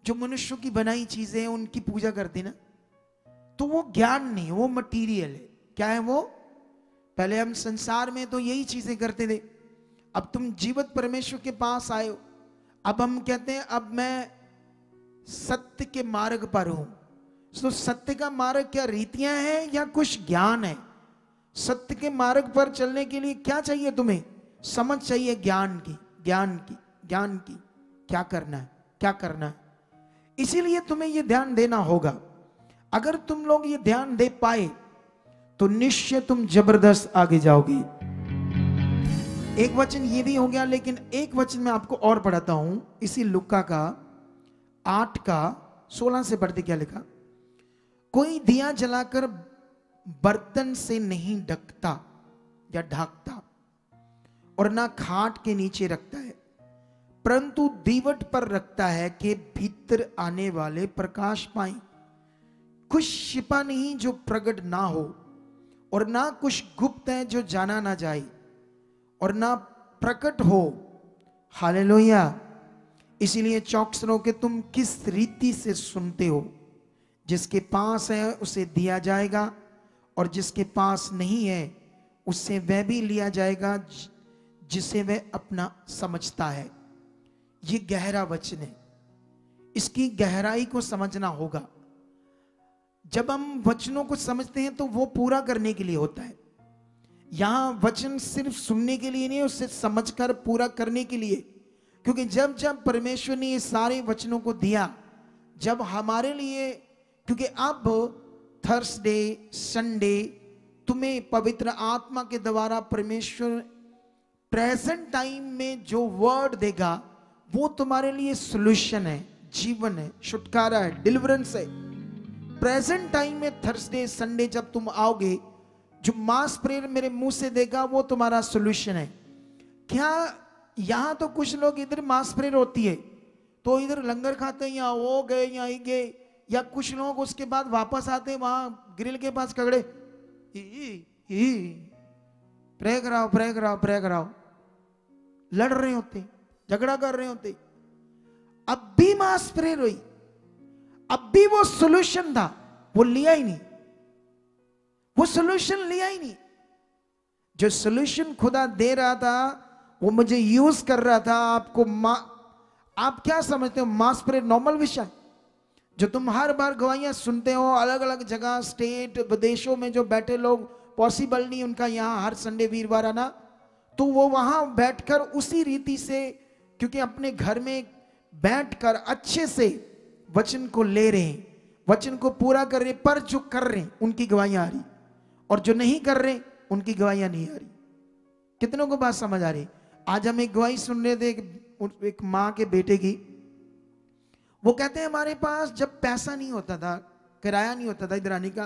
जो मनुष्यों की बनाई चीजें हैं उनकी पूजा करते ना, तो वो ज्ञान नहीं, वो मटीरियल है। क्या है वो? पहले हम संसार में तो यही चीजें करते थे, अब तुम जीवित परमेश्वर के पास आए हो, अब हम कहते हैं अब मैं सत्य के मार्ग पर हूं। तो सत्य का मार्ग क्या रीतियां हैं या कुछ ज्ञान है? सत्य के मार्ग पर चलने के लिए क्या चाहिए? तुम्हें समझ चाहिए ज्ञान की, ज्ञान की, ज्ञान की। क्या करना है, क्या करना है। इसीलिए तुम्हें यह ध्यान देना होगा। अगर तुम लोग ये ध्यान दे पाए तो निश्चय तुम जबरदस्त आगे जाओगे। एक वचन ये भी हो गया, लेकिन एक वचन मैं आपको और पढ़ाता हूं, इसी लुका का 8 का 16 से पढ़ते। क्या लिखा? कोई दिया जलाकर बर्तन से नहीं ढकता या ढकता, और ना खाट के नीचे रखता है, परंतु दीवट पर रखता है कि भीतर आने वाले प्रकाश पाए। कुछ छिपा नहीं जो प्रकट ना हो, और ना कुछ गुप्त है जो जाना ना जाए, और ना प्रकट हो। हालेलुया। इसीलिए चौकस रहो कि तुम किस रीति से सुनते हो। जिसके पास है उसे दिया जाएगा, और जिसके पास नहीं है उससे वह भी लिया जाएगा जिसे वह अपना समझता है। ये गहरा वचन है, इसकी गहराई को समझना होगा। जब हम वचनों को समझते हैं तो वो पूरा करने के लिए होता है। यहां वचन सिर्फ सुनने के लिए नहीं, उससे समझकर पूरा करने के लिए। क्योंकि जब जब परमेश्वर ने ये सारे वचनों को दिया, जब हमारे लिए, क्योंकि अब थर्सडे, संडे तुम्हें पवित्र आत्मा के द्वारा परमेश्वर प्रेजेंट टाइम में जो वर्ड देगा वो तुम्हारे लिए सॉल्यूशन है, जीवन है, छुटकारा है, डिलीवरेंस है। प्रेजेंट टाइम में थर्सडे संडे जब तुम आओगे, जो मास प्रेयर मेरे मुंह से देगा वो तुम्हारा सॉल्यूशन है। क्या यहां तो कुछ लोग इधर मास प्रेयर होती है तो इधर लंगर खाते हैं, यहाँ वो गए यहाँ ही गए, या कुछ लोग उसके बाद वापस आते हैं वहां ग्रिल के पास खड़े प्रे कराओ प्रे कराओ प्रे कराओ, लड़ रहे होते, झगड़ा कर रहे होते। अब भी मास प्रेयर हुई, अब भी वो सॉल्यूशन था, वो लिया ही नहीं, वो सॉल्यूशन लिया ही नहीं। जो सॉल्यूशन खुदा दे रहा था वो मुझे यूज कर रहा था। आप क्या समझते हो मास प्रेयर नॉर्मल विषय जो तुम हर बार गवाहियां सुनते हो, अलग अलग जगह स्टेट विदेशों में जो बैठे लोग, पॉसिबल नहीं उनका यहाँ हर संडे वीरवार आना, तो वो वहां बैठकर उसी रीति से, क्योंकि अपने घर में बैठकर अच्छे से वचन को ले रहे हैं, वचन को पूरा कर रहे, पर जो कर रहे हैं उनकी गवाहियां आ रही, और जो नहीं कर रहे उनकी गवाहियां नहीं आ रही। कितनों को बात समझ आ रही? आज हम एक गवाही सुन रहे थे एक माँ के बेटे की। वो कहते हैं हमारे पास जब पैसा नहीं होता था, किराया नहीं होता था इधर आने का,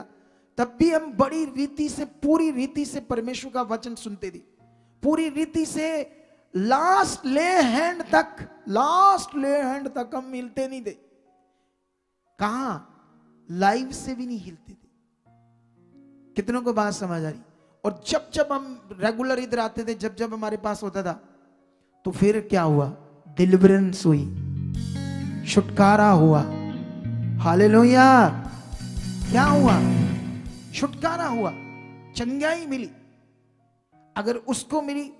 तब भी हम बड़ी रीति से, पूरी रीति से परमेश्वर का वचन सुनते थे, पूरी रीति से लास्ट ले हैंड तक हम मिलते नहीं थे। कहां? लाइव से भी नहीं हिलते थे। कितनों को बात समझ आ रही? और जब जब हम रेगुलर इधर आते थे, जब जब हमारे पास होता था, तो फिर क्या हुआ? डिलीवरेंस हुई, छुटकारा हुआ। हालेलुया! क्या हुआ? छुटकारा हुआ, चंगाई मिली। अगर उसको मिली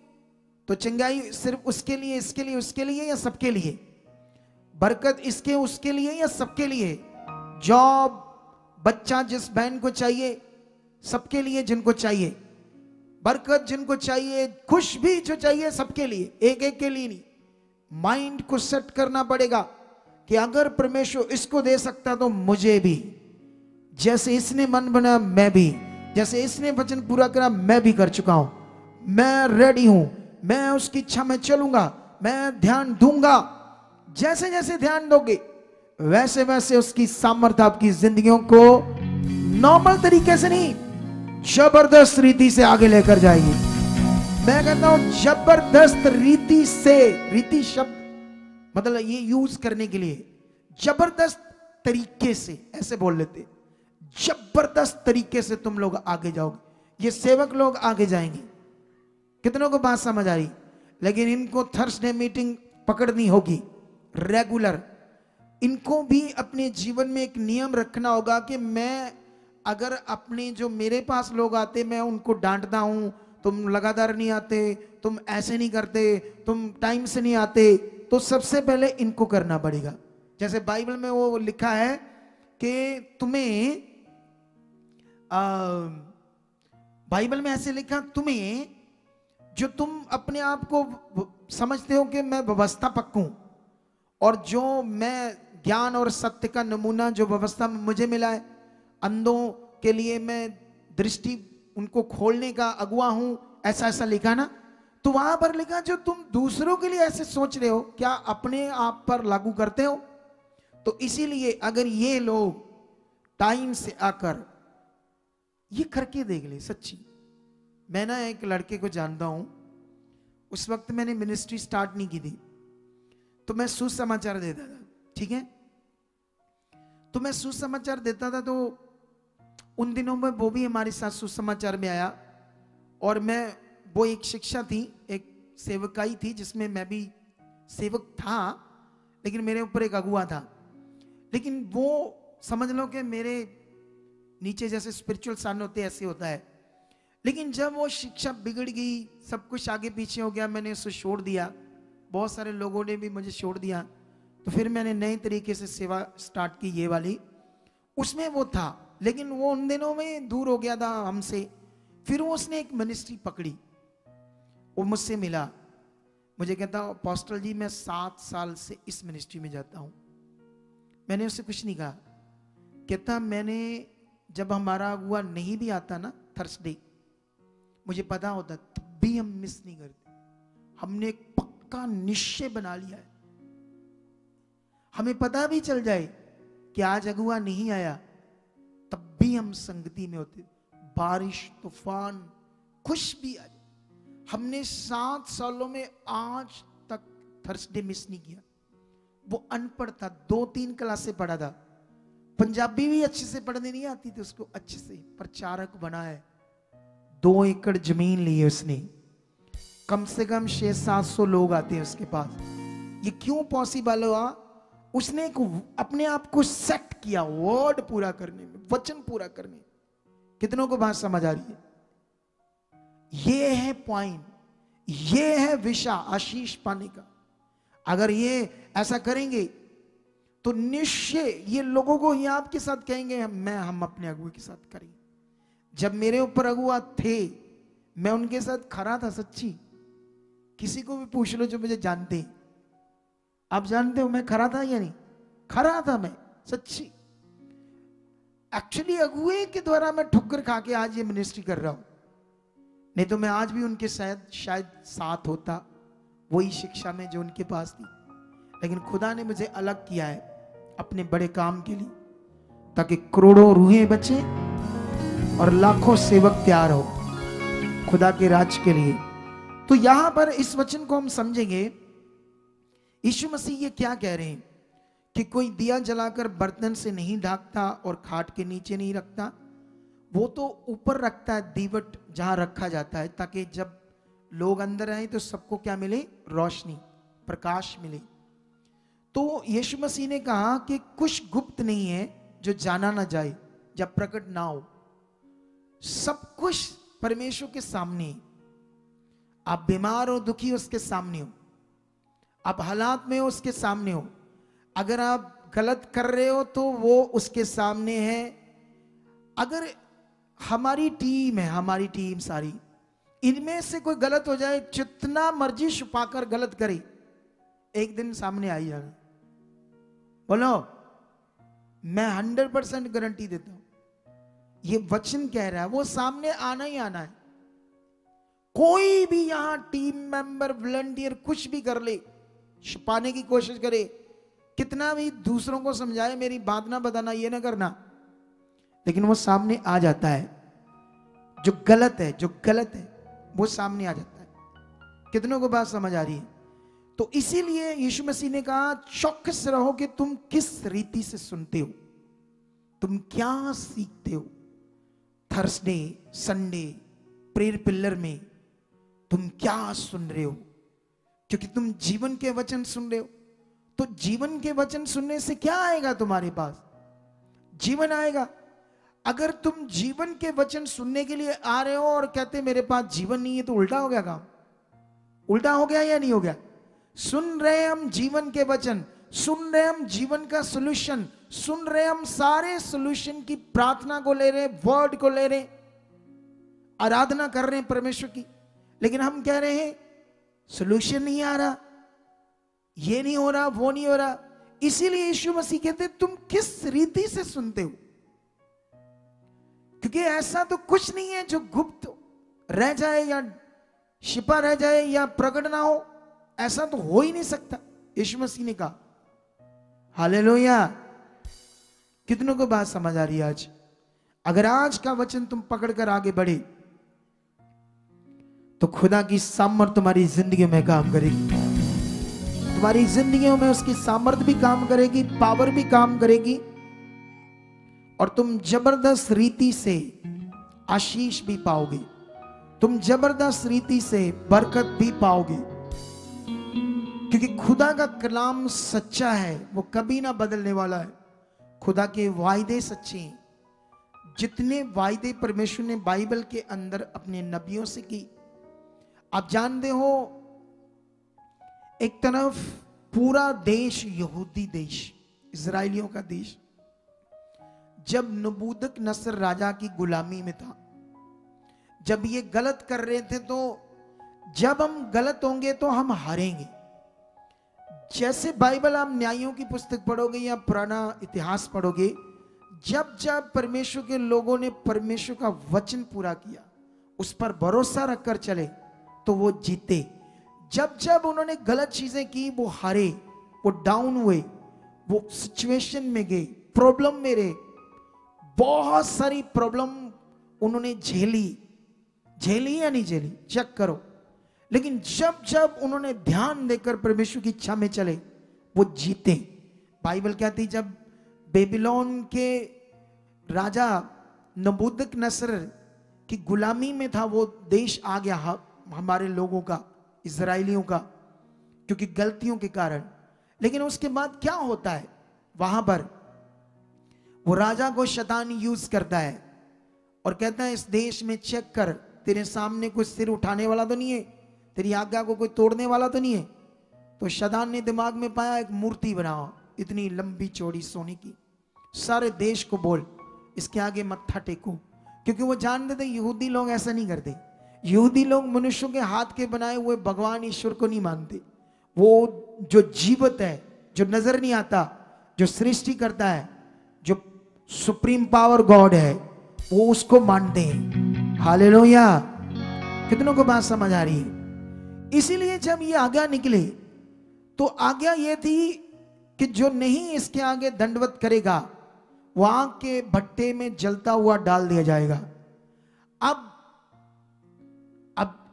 तो चंगाई सिर्फ उसके लिए, इसके लिए, उसके लिए, या सबके लिए? बरकत इसके उसके लिए या सबके लिए? जॉब, बच्चा जिस बहन को चाहिए, सबके लिए जिनको चाहिए, बरकत जिनको चाहिए, खुश भी जो चाहिए, सबके लिए, एक एक के लिए नहीं। माइंड को सेट करना पड़ेगा कि अगर परमेश्वर इसको दे सकता तो मुझे भी, जैसे इसने मन बना मैं भी, जैसे इसने वचन पूरा करा मैं भी कर चुका हूं, मैं रेडी हूं, मैं उसकी इच्छा में चलूंगा, मैं ध्यान दूंगा। जैसे जैसे ध्यान दोगे वैसे वैसे उसकी सामर्थ्य आपकी जिंदगियों को नॉर्मल तरीके से नहीं, जबरदस्त रीति से आगे लेकर जाएगी। मैं कहता हूं जबरदस्त रीति से, रीति शब्द मतलब ये यूज करने के लिए, जबरदस्त तरीके से, ऐसे बोल लेते, जबरदस्त तरीके से तुम लोग आगे जाओगे, ये सेवक लोग आगे जाएंगे। कितनों को बात समझ आ रही? लेकिन इनको थर्सडे मीटिंग पकड़नी होगी रेगुलर। इनको भी अपने जीवन में एक नियम रखना होगा कि मैं अगर अपने जो मेरे पास लोग आते, मैं उनको डांटता हूं, तुम लगातार नहीं आते, तुम ऐसे नहीं करते, तुम टाइम से नहीं आते, तो सबसे पहले इनको करना पड़ेगा। जैसे बाइबल में वो लिखा है कि तुम्हें, बाइबल में ऐसे लिखा, तुम्हें जो तुम अपने आप को समझते हो कि मैं व्यवस्थापक हूं, और जो मैं ज्ञान और सत्य का नमूना जो व्यवस्था में मुझे मिला है, अंधों के लिए मैं दृष्टि उनको खोलने का अगुवा हूं, ऐसा ऐसा लिखा ना। तो वहां पर लिखा जो तुम दूसरों के लिए ऐसे सोच रहे हो, क्या अपने आप पर लागू करते हो? तो इसीलिए अगर ये लोग टाइम से आकर ये करके देख ले, सच्ची। मैं ना एक लड़के को जानता हूं, उस वक्त मैंने मिनिस्ट्री स्टार्ट नहीं की थी, तो मैं सुसमाचार देता था, ठीक है? तो मैं सुसमाचार देता था, तो उन दिनों में वो भी हमारे साथ सुसमाचार में आया, और मैं, वो एक शिक्षा थी, एक सेवकाई थी जिसमें मैं भी सेवक था, लेकिन मेरे ऊपर एक अगुआ था। लेकिन वो समझ लो कि मेरे नीचे जैसे स्पिरिचुअल सन होते ऐसे होता है। लेकिन जब वो शिक्षा बिगड़ गई, सब कुछ आगे पीछे हो गया, मैंने उसे छोड़ दिया, बहुत सारे लोगों ने भी मुझे छोड़ दिया, तो फिर मैंने नए तरीके से सेवा स्टार्ट की, ये वाली। उसमें वो था, लेकिन वो उन दिनों में दूर हो गया था हमसे। फिर वो उसने एक मिनिस्ट्री पकड़ी, वो मुझसे मिला, मुझे कहता अपोस्टल जी मैं 7 साल से इस मिनिस्ट्री में जाता हूं। मैंने उससे कुछ नहीं कहा। कहता मैंने, जब हमारा अगुआ नहीं भी आता ना थर्सडे, मुझे पता होता तब भी हम मिस नहीं करते। हमने एक पक्का निश्चय बना लिया है। हमें पता भी चल जाए कि आज अगुआ नहीं आया, तब भी हम संगति में होते। बारिश, तूफान, कुछ भी आ जाए। हमने 7 सालों में आज तक थर्सडे मिस नहीं किया। वो अनपढ़ था, 2-3 क्लासें पढ़ा था, पंजाबी भी अच्छे से पढ़ने नहीं आती थी उसको अच्छे से, प्रचारक बना है। 2 एकड़ जमीन ली है उसने, कम से कम 600-700 लोग आते हैं उसके पास। ये क्यों पॉसिबल हुआ? उसने एक अपने आप को सेट किया वर्ड पूरा करने में, वचन पूरा करने में। कितनों को बात समझ आ रही है? ये है पॉइंट, ये है विषय आशीष पाने का। अगर ये ऐसा करेंगे तो निश्चय ये लोगों को ये आपके साथ कहेंगे, हम अपने अगुए के साथ करेंगे। जब मेरे ऊपर अगुआ थे, मैं उनके साथ खड़ा था सच्ची। किसी को भी पूछ लो जो मुझे जानते हैं, आप जानते हो मैं खड़ा था या नहीं? खड़ा था मैं सच्ची। एक्चुअली अगुए के द्वारा मैं ठुक्कर खा के आज ये मिनिस्ट्री कर रहा हूं, नहीं तो मैं आज भी उनके शायद साथ होता, वही शिक्षा में जो उनके पास थी। लेकिन खुदा ने मुझे अलग किया है अपने बड़े काम के लिए, ताकि करोड़ों रूहें बचे और लाखों सेवक तैयार हो खुदा के राज के लिए। तो यहां पर इस वचन को हम समझेंगे, यीशु मसीह ये क्या कह रहे हैं कि कोई दिया जलाकर बर्तन से नहीं ढाकता और खाट के नीचे नहीं रखता, वो तो ऊपर रखता है, दीवट जहां रखा जाता है, ताकि जब लोग अंदर आए तो सबको क्या मिले? रोशनी, प्रकाश मिले। तो यीशु मसीह ने कहा कि कुछ गुप्त नहीं है जो जाना ना जाए, जब प्रकट ना हो। सब कुछ परमेश्वर के सामने। आप बीमार हो, दुखी, उसके सामने हो। आप हालात में हो, उसके सामने हो। अगर आप गलत कर रहे हो तो वो उसके सामने है। अगर हमारी टीम सारी, इनमें से कोई गलत हो जाए, जितना मर्जी छुपाकर गलत करे, एक दिन सामने आई जाएगा। बोलो, मैं 100% गारंटी देता हूं। ये वचन कह रहा है, वो सामने आना ही आना है। कोई भी यहां टीम मेंबर, वॉलंटियर कुछ भी कर ले, छुपाने की कोशिश करे, कितना भी दूसरों को समझाए मेरी बात ना बताना, ये ना करना, लेकिन वो सामने आ जाता है। जो गलत है वो सामने आ जाता है। कितनों को बात समझ आ रही है? तो इसीलिए यीशु मसीह ने कहा, चौकस रहो कि तुम किस रीति से सुनते हो, तुम क्या सीखते हो। थर्सडे, संडे, प्रेयर पिलर में तुम क्या सुन रहे हो? क्योंकि तुम जीवन के वचन सुन रहे हो। तो जीवन के वचन सुनने से क्या आएगा तुम्हारे पास? जीवन आएगा। अगर तुम जीवन के वचन सुनने के लिए आ रहे हो और कहते मेरे पास जीवन नहीं है, तो उल्टा हो गया काम। उल्टा हो गया या नहीं हो गया? सुन रहे हम जीवन के वचन, सुन रहे हम जीवन का सॉल्यूशन, सुन रहे हम सारे सॉल्यूशन की प्रार्थना को ले रहे, वर्ड को ले रहे, आराधना कर रहे हैं परमेश्वर की, लेकिन हम कह रहे हैं सॉल्यूशन नहीं आ रहा, ये नहीं हो रहा, वो नहीं हो रहा। इसीलिए यीशु मसीह कहते तुम किस रीति से सुनते हो, क्योंकि ऐसा तो कुछ नहीं है जो गुप्त रह जाए या छिपा रह जाए या प्रकट ना हो। ऐसा तो हो ही नहीं सकता। यीशु मसीह ने कहा, हालेलुया। कितनों को बात समझ आ रही है आज? अगर आज का वचन तुम पकड़कर आगे बढ़े तो खुदा की सामर्थ तुम्हारी जिंदगी में काम करेगी। तुम्हारी जिंदगियों में उसकी सामर्थ भी काम करेगी, पावर भी काम करेगी, और तुम जबरदस्त रीति से आशीष भी पाओगे, तुम जबरदस्त रीति से बरकत भी पाओगे। क्योंकि खुदा का कलाम सच्चा है, वो कभी ना बदलने वाला है। खुदा के वायदे सच्चे हैं। जितने वायदे परमेश्वर ने बाइबल के अंदर अपने नबियों से की, आप जानते हो, एक तरफ पूरा देश यहूदी देश, इजराइलियों का देश, जब नबूदक नसर राजा की गुलामी में था, जब ये गलत कर रहे थे, तो जब हम गलत होंगे तो हम हारेंगे। जैसे बाइबल आप न्यायों की पुस्तक पढ़ोगे या पुराना इतिहास पढ़ोगे, जब जब परमेश्वर के लोगों ने परमेश्वर का वचन पूरा किया, उस पर भरोसा रखकर चले तो वो जीते। जब जब उन्होंने गलत चीजें की वो हारे, वो डाउन हुए, वो सिचुएशन में गए, प्रॉब्लम में रहे, बहुत सारी प्रॉब्लम उन्होंने झेली या नहीं झेली, चेक करो। लेकिन जब जब उन्होंने ध्यान देकर परमेश्वर की इच्छा में चले वो जीते। बाइबल कहती जब बेबीलोन के राजा नबूकदनेस्सर की गुलामी में था वो देश आ गया हमारे लोगों का, इजराइलियों का, क्योंकि गलतियों के कारण। लेकिन उसके बाद क्या होता है, वहां पर वो राजा को शैतान यूज करता है और कहता है इस देश में चेक कर, तेरे सामने कोई सिर उठाने वाला तो नहीं है, तेरी आज्ञा को कोई तोड़ने वाला तो नहीं है। तो शैतान ने दिमाग में पाया एक मूर्ति बनाओ इतनी लंबी चौड़ी सोने की, सारे देश को बोल इसके आगे मत्था टेको। क्योंकि वो जानते थे यहूदी लोग ऐसा नहीं करते। यहूदी लोग मनुष्यों के हाथ के बनाए हुए भगवान ईश्वर को नहीं मानते। वो जो जीवित है, जो नजर नहीं आता, जो सृष्टि करता है, जो सुप्रीम पावर गॉड है, वो उसको मानते हैं। हालेलुया। कितनों को बात समझ आ रही है? इसीलिए जब ये आज्ञा निकले तो आज्ञा ये थी कि जो नहीं इसके आगे दंडवत करेगा वो आग के भट्टे में जलता हुआ डाल दिया जाएगा। अब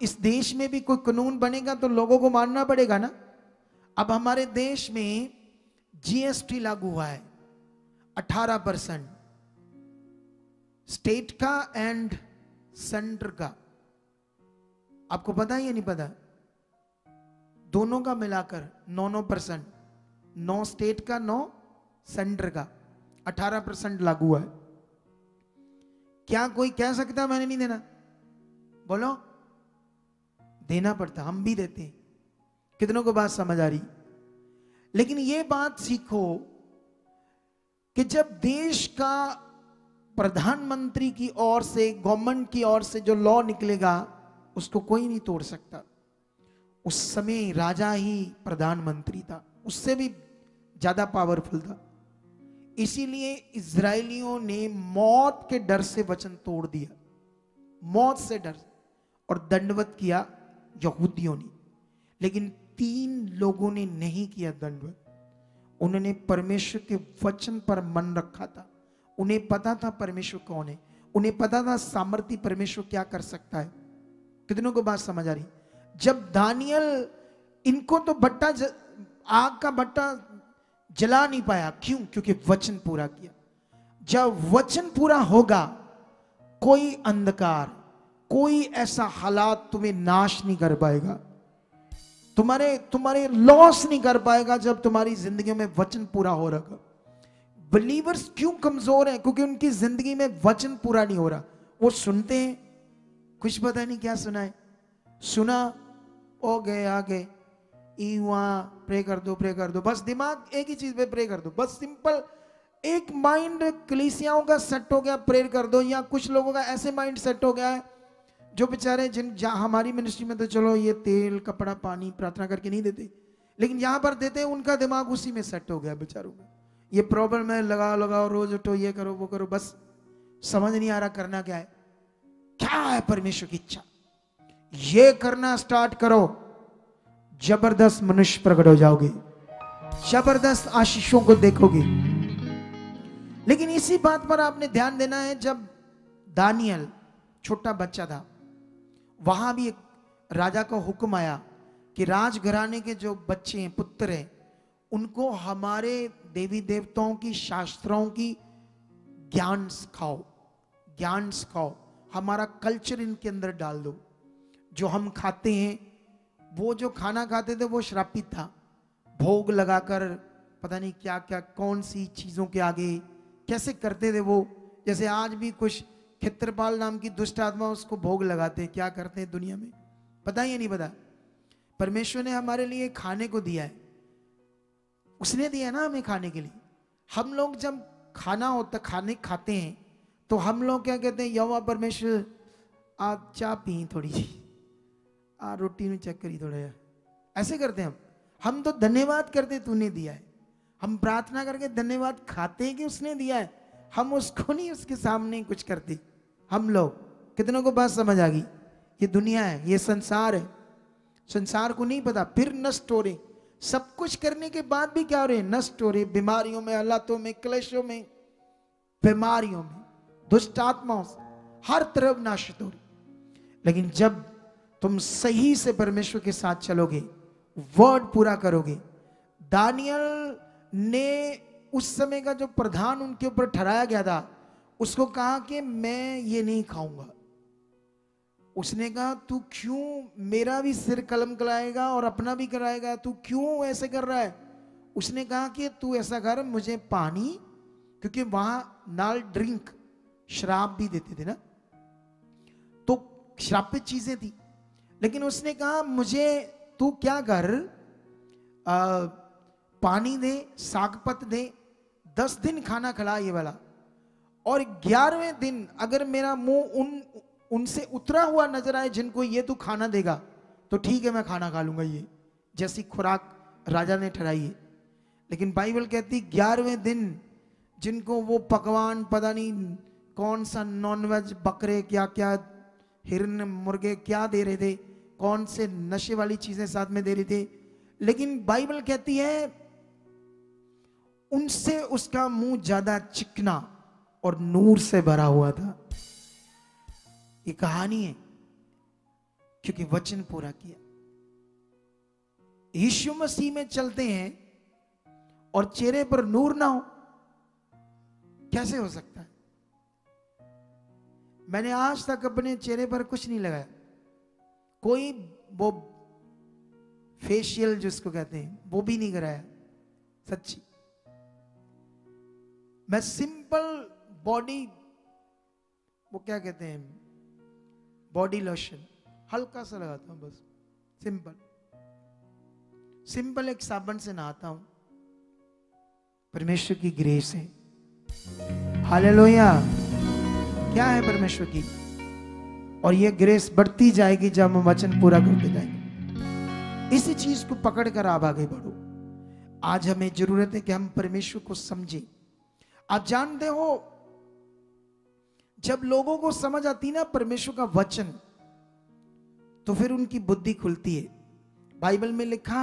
इस देश में भी कोई कानून बनेगा तो लोगों को मानना पड़ेगा ना। अब हमारे देश में जीएसटी लागू हुआ है 18%, स्टेट का एंड सेंटर का। आपको पता है या नहीं पता? दोनों का मिलाकर 9% 9 स्टेट का 9 सेंटर का 18% लागू है। क्या कोई कह सकता है मैंने नहीं देना? बोलो, देना पड़ता, हम भी देते हैं। कितनों को बात समझ आ रही? लेकिन ये बात सीखो कि जब देश का प्रधानमंत्री की ओर से, गवर्नमेंट की ओर से जो लॉ निकलेगा उसको कोई नहीं तोड़ सकता। उस समय राजा ही प्रधानमंत्री था, उससे भी ज्यादा पावरफुल था। इसीलिए इजरायलियों ने मौत के डर से वचन तोड़ दिया, मौत से डर, और दंडवत किया यहूदियों ने। लेकिन 3 लोगों ने नहीं किया दंडवत। उन्होंने परमेश्वर के वचन पर मन रखा था। उन्हें पता था परमेश्वर कौन है, उन्हें पता था सामर्थ्य परमेश्वर क्या कर सकता है। कितनों को बात समझ आ रही? जब दानियल, इनको तो भट्टा, आग का भट्टा जला नहीं पाया, क्यों? क्योंकि वचन पूरा किया। जब वचन पूरा होगा कोई अंधकार, कोई ऐसा हालात तुम्हें नाश नहीं कर पाएगा, तुम्हारे लॉस नहीं कर पाएगा जब तुम्हारी जिंदगी में वचन पूरा हो रहा। बिलीवर्स क्यों कमजोर हैं? क्योंकि उनकी जिंदगी में वचन पूरा नहीं हो रहा। वो सुनते हैं, कुछ पता नहीं क्या सुना है, सुना ओ गए आ गए, प्रे कर दो, प्रे कर दो, बस दिमाग एक ही चीज पे प्रे कर दो, बस सिंपल एक माइंड कलीसियाओं का सेट हो गया, प्रे कर दो। या कुछ लोगों का ऐसे माइंड सेट हो गया है जो बेचारे हमारी मिनिस्ट्री में तो चलो ये तेल कपड़ा पानी प्रार्थना करके नहीं देते, लेकिन यहां पर देते हैं, उनका दिमाग उसी में सेट हो गया बेचारों का। ये प्रॉब्लम है, लगाओ रोज उठो, ये करो वो करो, बस समझ नहीं आ रहा करना क्या है। क्या है परमेश्वर की इच्छा, ये करना स्टार्ट करो, जबरदस्त मनुष्य प्रकट हो जाओगे, जबरदस्त आशीषों को देखोगे। लेकिन इसी बात पर आपने ध्यान देना है, जब दानियल छोटा बच्चा था, वहां भी एक राजा का हुक्म आया कि राजघराने के जो बच्चे हैं, पुत्र हैं, उनको हमारे देवी देवताओं की, शास्त्रों की ज्ञान सिखाओ, हमारा कल्चर इनके अंदर डाल दो। जो हम खाते हैं, वो जो खाना खाते थे वो श्रापित था, भोग लगाकर पता नहीं क्या क्या, कौन सी चीजों के आगे कैसे करते थे वो। जैसे आज भी कुछ खित्रपाल नाम की दुष्ट आत्मा उसको भोग लगाते हैं, क्या करते हैं दुनिया में, पता ही नहीं पता। परमेश्वर ने हमारे लिए खाने को दिया है, उसने दिया ना हमें खाने के लिए। हम लोग जब खाने खाते हैं तो हम लोग क्या कहते हैं, यहोवा परमेश्वर आज चाय पी थोड़ी सी, रोटी में चेक करी थोड़ा, ऐसे करते हैं हम तो धन्यवाद करते तूने दिया है। हम प्रार्थना करके धन्यवाद खाते हैं कि उसने दिया है, हम उसको नहीं उसके सामने कुछ करते हम लोग। कितनों को बात समझ आ गई? ये दुनिया है, ये संसार है। संसार को नहीं पता, फिर नष्ट हो रहे, सब कुछ करने के बाद भी क्या हो रहे, नष्ट हो रहे, बीमारियों में, हालातों में, क्लेशों में, बीमारियों में, दुष्ट आत्माओं से, हर तरफ नाशित हो रही। लेकिन जब तुम सही से परमेश्वर के साथ चलोगे, वर्ड पूरा करोगे। दानियल ने उस समय का जो प्रधान उनके ऊपर ठहराया गया था, उसको कहा कि मैं ये नहीं खाऊंगा। उसने कहा तू क्यों मेरा भी सिर कलम कराएगा और अपना भी कराएगा, तू क्यों ऐसे कर रहा है। उसने कहा कि तू ऐसा कर, मुझे पानी, क्योंकि वहां नाल ड्रिंक, शराब भी देते थे ना, तो श्रापित चीजें थी। लेकिन उसने कहा मुझे तू क्या कर, पानी दे, सागपत दे, 10 दिन खाना खिला ये वाला, और 11वें दिन अगर मेरा मुंह उनसे उतरा हुआ नजर आए जिनको ये तू खाना देगा, तो ठीक है मैं खाना खा लूंगा, ये जैसी खुराक राजा ने ठहराई है। लेकिन बाइबल कहती 11वें दिन जिनको वो पकवान, पता नहीं कौन सा नॉनवेज, बकरे क्या क्या, हिरन, मुर्गे क्या दे रहे थे, कौन से नशे वाली चीजें साथ में दे रहे थे, लेकिन बाइबल कहती है उनसे उसका मुंह ज्यादा चिकना और नूर से भरा हुआ था। ये कहानी है, क्योंकि वचन पूरा किया। यीशु मसीह में चलते हैं और चेहरे पर नूर ना हो, कैसे हो सकता है। मैंने आज तक अपने चेहरे पर कुछ नहीं लगाया, कोई वो फेशियल जिसको कहते हैं वो भी नहीं कराया, सच्ची। मैं सिंपल बॉडी, वो क्या कहते हैं, बॉडी लोशन हल्का सा लगाता हूं, बस सिंपल सिंपल एक साबुन से नहाता हूं। परमेश्वर की ग्रेस है, हालेलुया। क्या है परमेश्वर की, और ये ग्रेस बढ़ती जाएगी जब हम वचन पूरा करते जाएंगे। इसी चीज को पकड़कर आप आगे बढ़ो। आज हमें जरूरत है कि हम परमेश्वर को समझें। आप जानते हो जब लोगों को समझ आती ना परमेश्वर का वचन, तो फिर उनकी बुद्धि खुलती है। बाइबल में लिखा,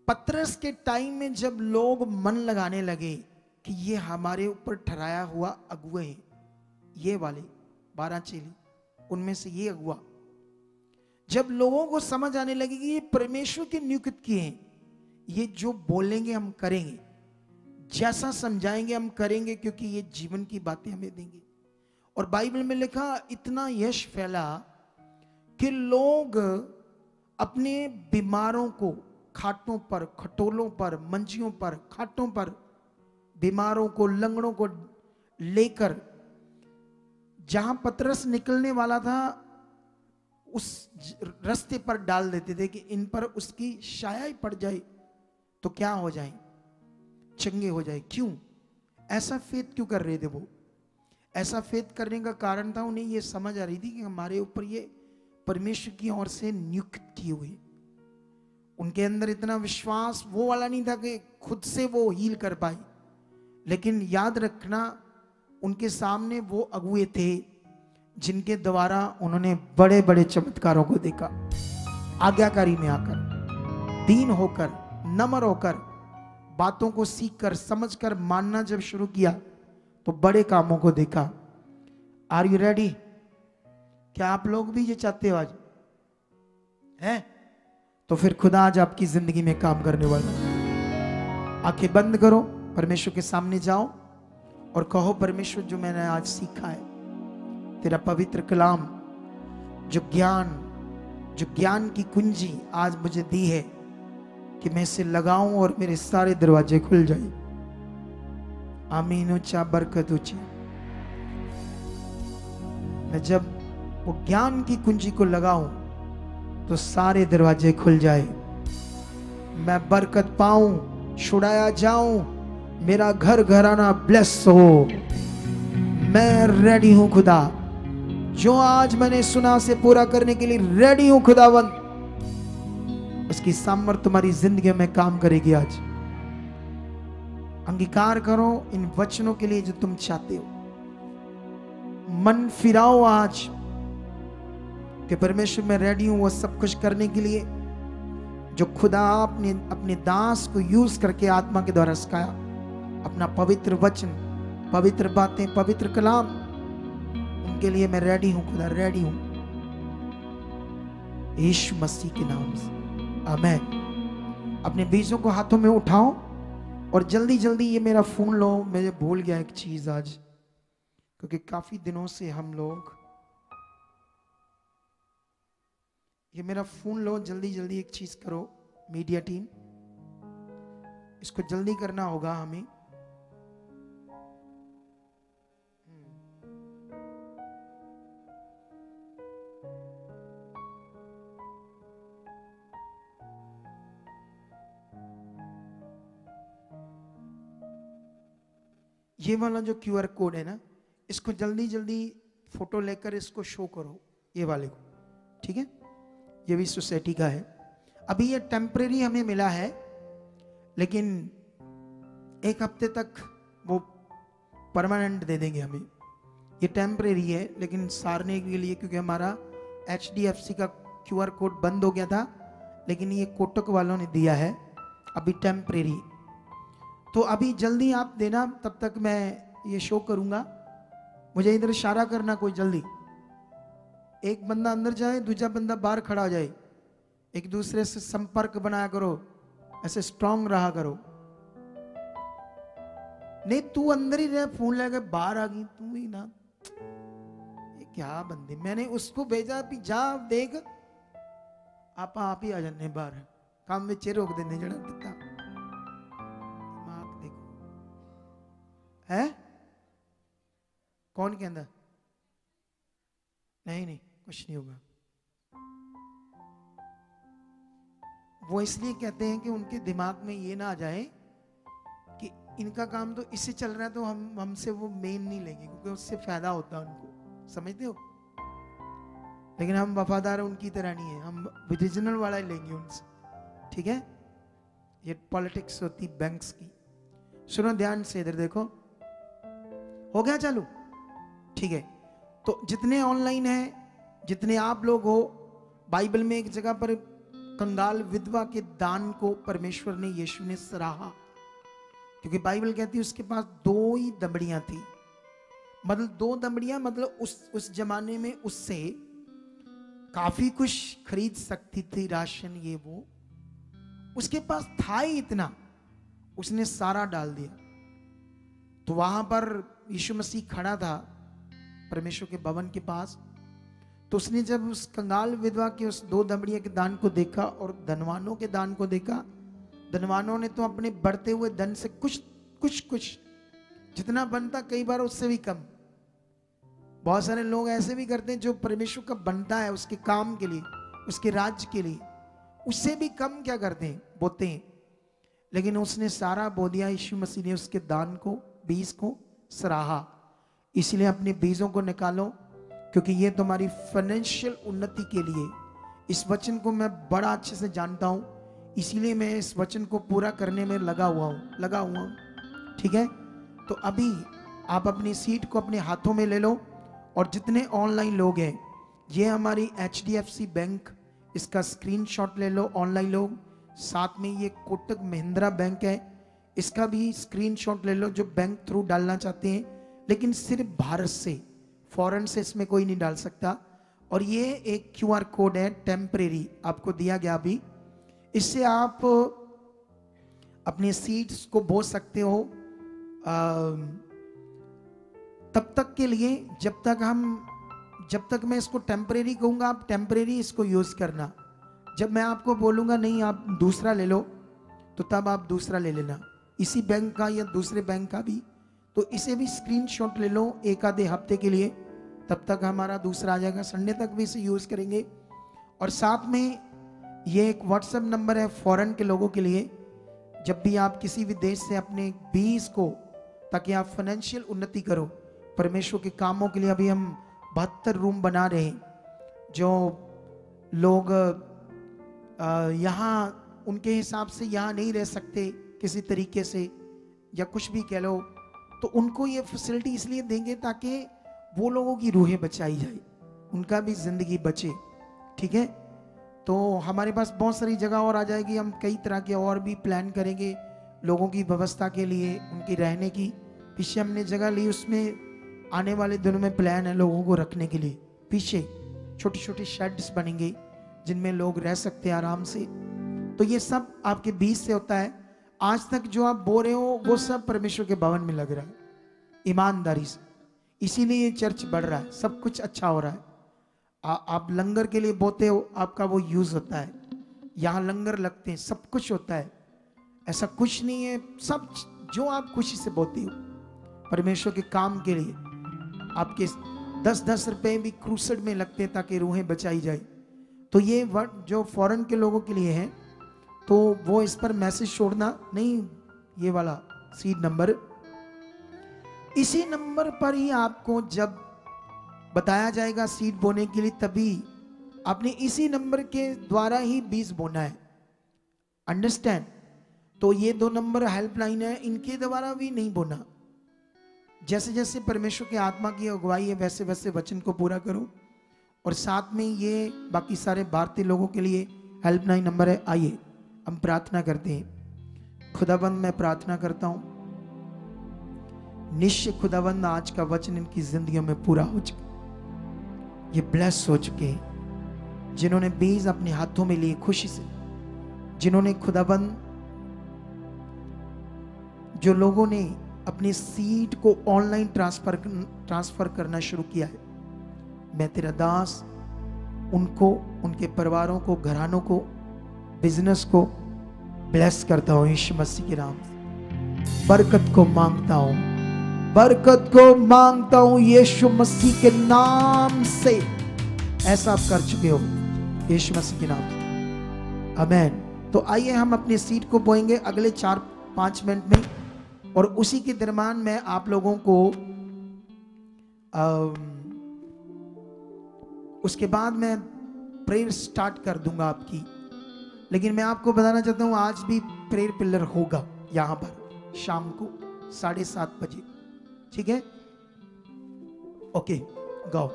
पतरस के टाइम में जब लोग मन लगाने लगे कि ये हमारे ऊपर ठहराया हुआ अगुए हैं, ये वाले 12 चेले, उनमें से ये अगुआ, जब लोगों को समझ आने लगी कि ये परमेश्वर के नियुक्त किए हैं, ये जो बोलेंगे हम करेंगे, जैसा समझाएंगे हम करेंगे, क्योंकि ये जीवन की बातें हमें देंगे। और बाइबल में लिखा इतना यश फैला कि लोग अपने बीमारों को खाटों पर, खटोलों पर, मंजियों पर, खाटों पर बीमारों को, लंगड़ों को लेकर जहां पतरस निकलने वाला था उस रास्ते पर डाल देते थे कि इन पर उसकी छाया ही पड़ जाए तो क्या हो जाए, चंगे हो जाए। क्यों ऐसा फेथ क्यों कर रहे थे वो? ऐसा फेथ करने का कारण था उन्हें ये समझ आ रही थी कि हमारे ऊपर ये परमेश्वर की ओर से नियुक्त किए हुए। उनके अंदर इतना विश्वास वो वाला नहीं था कि खुद से वो हील कर पाए, लेकिन याद रखना उनके सामने वो अगुए थे जिनके द्वारा उन्होंने बड़े बड़े चमत्कारों को देखा। आज्ञाकारी में आकर, दीन होकर, नम्र होकर, बातों को सीखकर, समझकर मानना जब शुरू किया तो बड़े कामों को देखा। Are you ready? क्या आप लोग भी ये चाहते हो आज? हैं? तो फिर खुदा आज आपकी जिंदगी में काम करने वाला। आंखें बंद करो, परमेश्वर के सामने जाओ और कहो, परमेश्वर जो मैंने आज सीखा है, तेरा पवित्र कलाम, जो ज्ञान की कुंजी आज मुझे दी है कि मैं इसे लगाऊं और मेरे सारे दरवाजे खुल जाए। आमीन। ऊंचा बरकत ऊंची। मैं जब वो ज्ञान की कुंजी को लगाऊं तो सारे दरवाजे खुल जाए, मैं बरकत पाऊं, छुड़ाया जाऊं, मेरा घर घराना ब्लेस हो। मैं रेडी हूं खुदा, जो आज मैंने सुना से पूरा करने के लिए रेडी हूं खुदावंद। उसकी सामर्थ तुम्हारी जिंदगी में काम करेगी। आज अंगीकार करो इन वचनों के लिए जो तुम चाहते हो। मन फिराओ आज कि परमेश्वर मैं रेडी हूं वो सब कुछ करने के लिए जो खुदा आपने अपने दास को यूज करके आत्मा के द्वारा सिखाया। अपना पवित्र वचन, पवित्र बातें, पवित्र कलाम, उनके लिए मैं रेडी हूं खुदा, रेडी हूं यीशु मसीह के नाम से, आमीन। अपने बीजों को हाथों में उठाओ और जल्दी जल्दी ये मेरा फोन लो। मैं भूल गया एक चीज आज, क्योंकि काफी दिनों से हम लोग, ये मेरा फोन लो, जल्दी जल्दी एक चीज करो मीडिया टीम, इसको जल्दी करना होगा हमें। ये वाला जो क्यूआर कोड है ना, इसको जल्दी जल्दी फोटो लेकर इसको शो करो, ये वाले को, ठीक है। ये भी सोसाइटी का है। अभी ये टेम्परेरी हमें मिला है, लेकिन एक हफ्ते तक वो परमानेंट दे देंगे हमें। ये टेम्परेरी है, लेकिन सारने के लिए, क्योंकि हमारा HDFC का क्यूआर कोड बंद हो गया था, लेकिन ये कोटक वालों ने दिया है अभी टेम्परेरी। तो अभी जल्दी आप देना, तब तक मैं ये शो करूंगा। मुझे इधर इशारा करना कोई जल्दी, एक बंदा अंदर जाए, दूसरा बंदा बाहर खड़ा हो जाए, एक दूसरे से संपर्क बनाया करो, ऐसे स्ट्रांग रहा करो। नहीं तू अंदर ही रह, फोन लेकर बाहर आ गई तू ही ना, ये क्या बंदे। मैंने उसको भेजा भी, जा देख आप ही आ जाने बाहर, काम में चेर रोक देने जड़ा दिता दिमाग देखो है। कौन कहता? नहीं नहीं कुछ नहीं होगा। वो इसलिए कहते हैं कि उनके दिमाग में ये ना आ जाए कि इनका काम तो इससे चल रहा है, तो हमसे वो मेन नहीं लेंगे, क्योंकि उससे फायदा होता है उनको, समझते हो। लेकिन हम वफादार उनकी तरह नहीं है, हम रीजनल वाला ही लेंगे उनसे, ठीक है। ये पॉलिटिक्स होती बैंक्स की। सुनो ध्यान से, इधर देखो, हो गया चालू, ठीक है। तो जितने ऑनलाइन हैं, जितने आप लोग हो, बाइबल में एक जगह पर कंगाल विधवा के दान को परमेश्वर ने, यीशु ने सराहा, क्योंकि बाइबल कहती है उसके पास 2 ही दमड़ियां थी। मतलब 2 दमड़ियां, मतलब उस जमाने में उससे काफी कुछ खरीद सकती थी, राशन ये वो, उसके पास था ही इतना, उसने सारा डाल दिया। तो वहां पर यीशु मसीह खड़ा था परमेश्वर के भवन के पास। तो उसने जब उस कंगाल विधवा के उस 2 दमड़ियों के दान को देखा और धनवानों के दान को देखा, धनवानों ने तो अपने बढ़ते हुए धन से कुछ जितना बनता, कई बार उससे भी कम। बहुत सारे लोग ऐसे भी करते हैं जो परमेश्वर का बनता है उसके काम के लिए, उसके राज्य के लिए, उससे भी कम क्या करते हैं, बोते हैं। लेकिन उसने सारा बो दिया। यीशु मसीह ने उसके दान को, बीज को सराहा। इसलिए अपने बीजों को निकालो, क्योंकि ये तुम्हारी फाइनेंशियल उन्नति के लिए। इस वचन को मैं बड़ा अच्छे से जानता हूं, इसीलिए मैं इस वचन को पूरा करने में लगा हुआ हूं, ठीक है। तो अभी आप अपनी सीट को अपने हाथों में ले लो, और जितने ऑनलाइन लोग हैं, ये हमारी HDFC बैंक, इसका स्क्रीनशॉट ले लो ऑनलाइन लोग। साथ में ये कोटक महिंद्रा बैंक है, इसका भी स्क्रीनशॉट ले लो, जो बैंक थ्रू डालना चाहते हैं, लेकिन सिर्फ भारत से, फॉरेन से इसमें कोई नहीं डाल सकता। और ये एक QR कोड है, टेम्परेरी आपको दिया गया अभी। इससे आप अपने सीट्स को बो सकते हो तब तक के लिए, जब तक मैं इसको टेम्परेरी कहूंगा, आप टेम्परेरी इसको यूज करना। जब मैं आपको बोलूंगा नहीं आप दूसरा ले लो, तो तब आप दूसरा ले लेना, इसी बैंक का या दूसरे बैंक का भी। तो इसे भी स्क्रीनशॉट ले लो एक आधे हफ्ते के लिए, तब तक हमारा दूसरा आ जाएगा, संडे तक भी इसे यूज करेंगे। और साथ में ये एक व्हाट्सएप नंबर है फॉरेन के लोगों के लिए, जब भी आप किसी भी देश से अपने बीज को, ताकि आप फाइनेंशियल उन्नति करो परमेश्वर के कामों के लिए। अभी हम 72 रूम बना रहे हैं, जो लोग यहाँ उनके हिसाब से यहाँ नहीं रह सकते किसी तरीके से, या कुछ भी कह लो, तो उनको ये फैसिलिटी इसलिए देंगे ताकि वो लोगों की रूहें बचाई जाए, उनका भी जिंदगी बचे। ठीक है, तो हमारे पास बहुत सारी जगह और आ जाएगी, हम कई तरह के और भी प्लान करेंगे लोगों की व्यवस्था के लिए, उनकी रहने की। पीछे हमने जगह ली, उसमें आने वाले दिनों में प्लान है लोगों को रखने के लिए। पीछे छोटी छोटी शेड्स बनेंगे जिनमें लोग रह सकते हैं आराम से। तो ये सब आपके बीच से होता है। आज तक जो आप बो रहे हो वो सब परमेश्वर के भवन में लग रहा है, ईमानदारी से। इसीलिए ये चर्च बढ़ रहा है, सब कुछ अच्छा हो रहा है। आप लंगर के लिए बोते हो, आपका वो यूज होता है, यहाँ लंगर लगते हैं, सब कुछ होता है। ऐसा कुछ नहीं है, सब जो आप खुशी से बोते हो परमेश्वर के काम के लिए, आपके 10-10 रुपए भी क्रूसेड में लगते हैं ताकि रूहें बचाई जाए। तो ये वर्ड जो फॉरेन के लोगों के लिए है, तो वो इस पर मैसेज छोड़ना नहीं, ये वाला सीड नंबर, इसी नंबर पर ही आपको जब बताया जाएगा सीड बोने के लिए, तभी आपने इसी नंबर के द्वारा ही बीज बोना है। अंडरस्टैंड? तो ये 2 नंबर हेल्पलाइन है, इनके द्वारा भी नहीं बोना। जैसे जैसे परमेश्वर की आत्मा की अगुवाई है वैसे वैसे वचन को पूरा करो। और साथ में ये बाकी सारे भारतीय लोगों के लिए हेल्पलाइन नंबर है। आइए हम प्रार्थना करते हैं। खुदाबंद मैं प्रार्थना करता हूं, निश्चय खुदाबंद आज का वचन इनकी जिंदगियों में पूरा हो चुका, ये ब्लेस हो चुके हैं। जिन्होंने बीज अपने हाथों में लिए खुशी से, जिन्होंने खुदाबंद, जो लोगों ने अपनी सीट को ऑनलाइन ट्रांसफर करना शुरू किया है, मैं तेरा दास उनको, उनके परिवारों को, घरानों को, बिजनेस को ब्लेस करता हूं यीशु मसीह के नाम से। बरकत को मांगता हूं, बरकत को मांगता हूं यीशु मसीह के नाम से। ऐसा आप कर चुके हो यीशु मसीह के नाम से, आमीन। तो आइए हम अपनी सीट को बोएंगे अगले 4-5 मिनट में, और उसी के दरम्यान मैं आप लोगों को उसके बाद मैं प्रेयर स्टार्ट कर दूंगा आपकी। लेकिन मैं आपको बताना चाहता हूं आज भी प्रेयर पिलर होगा यहां पर शाम को 7:30 बजे। ठीक है, ओके, गाओ।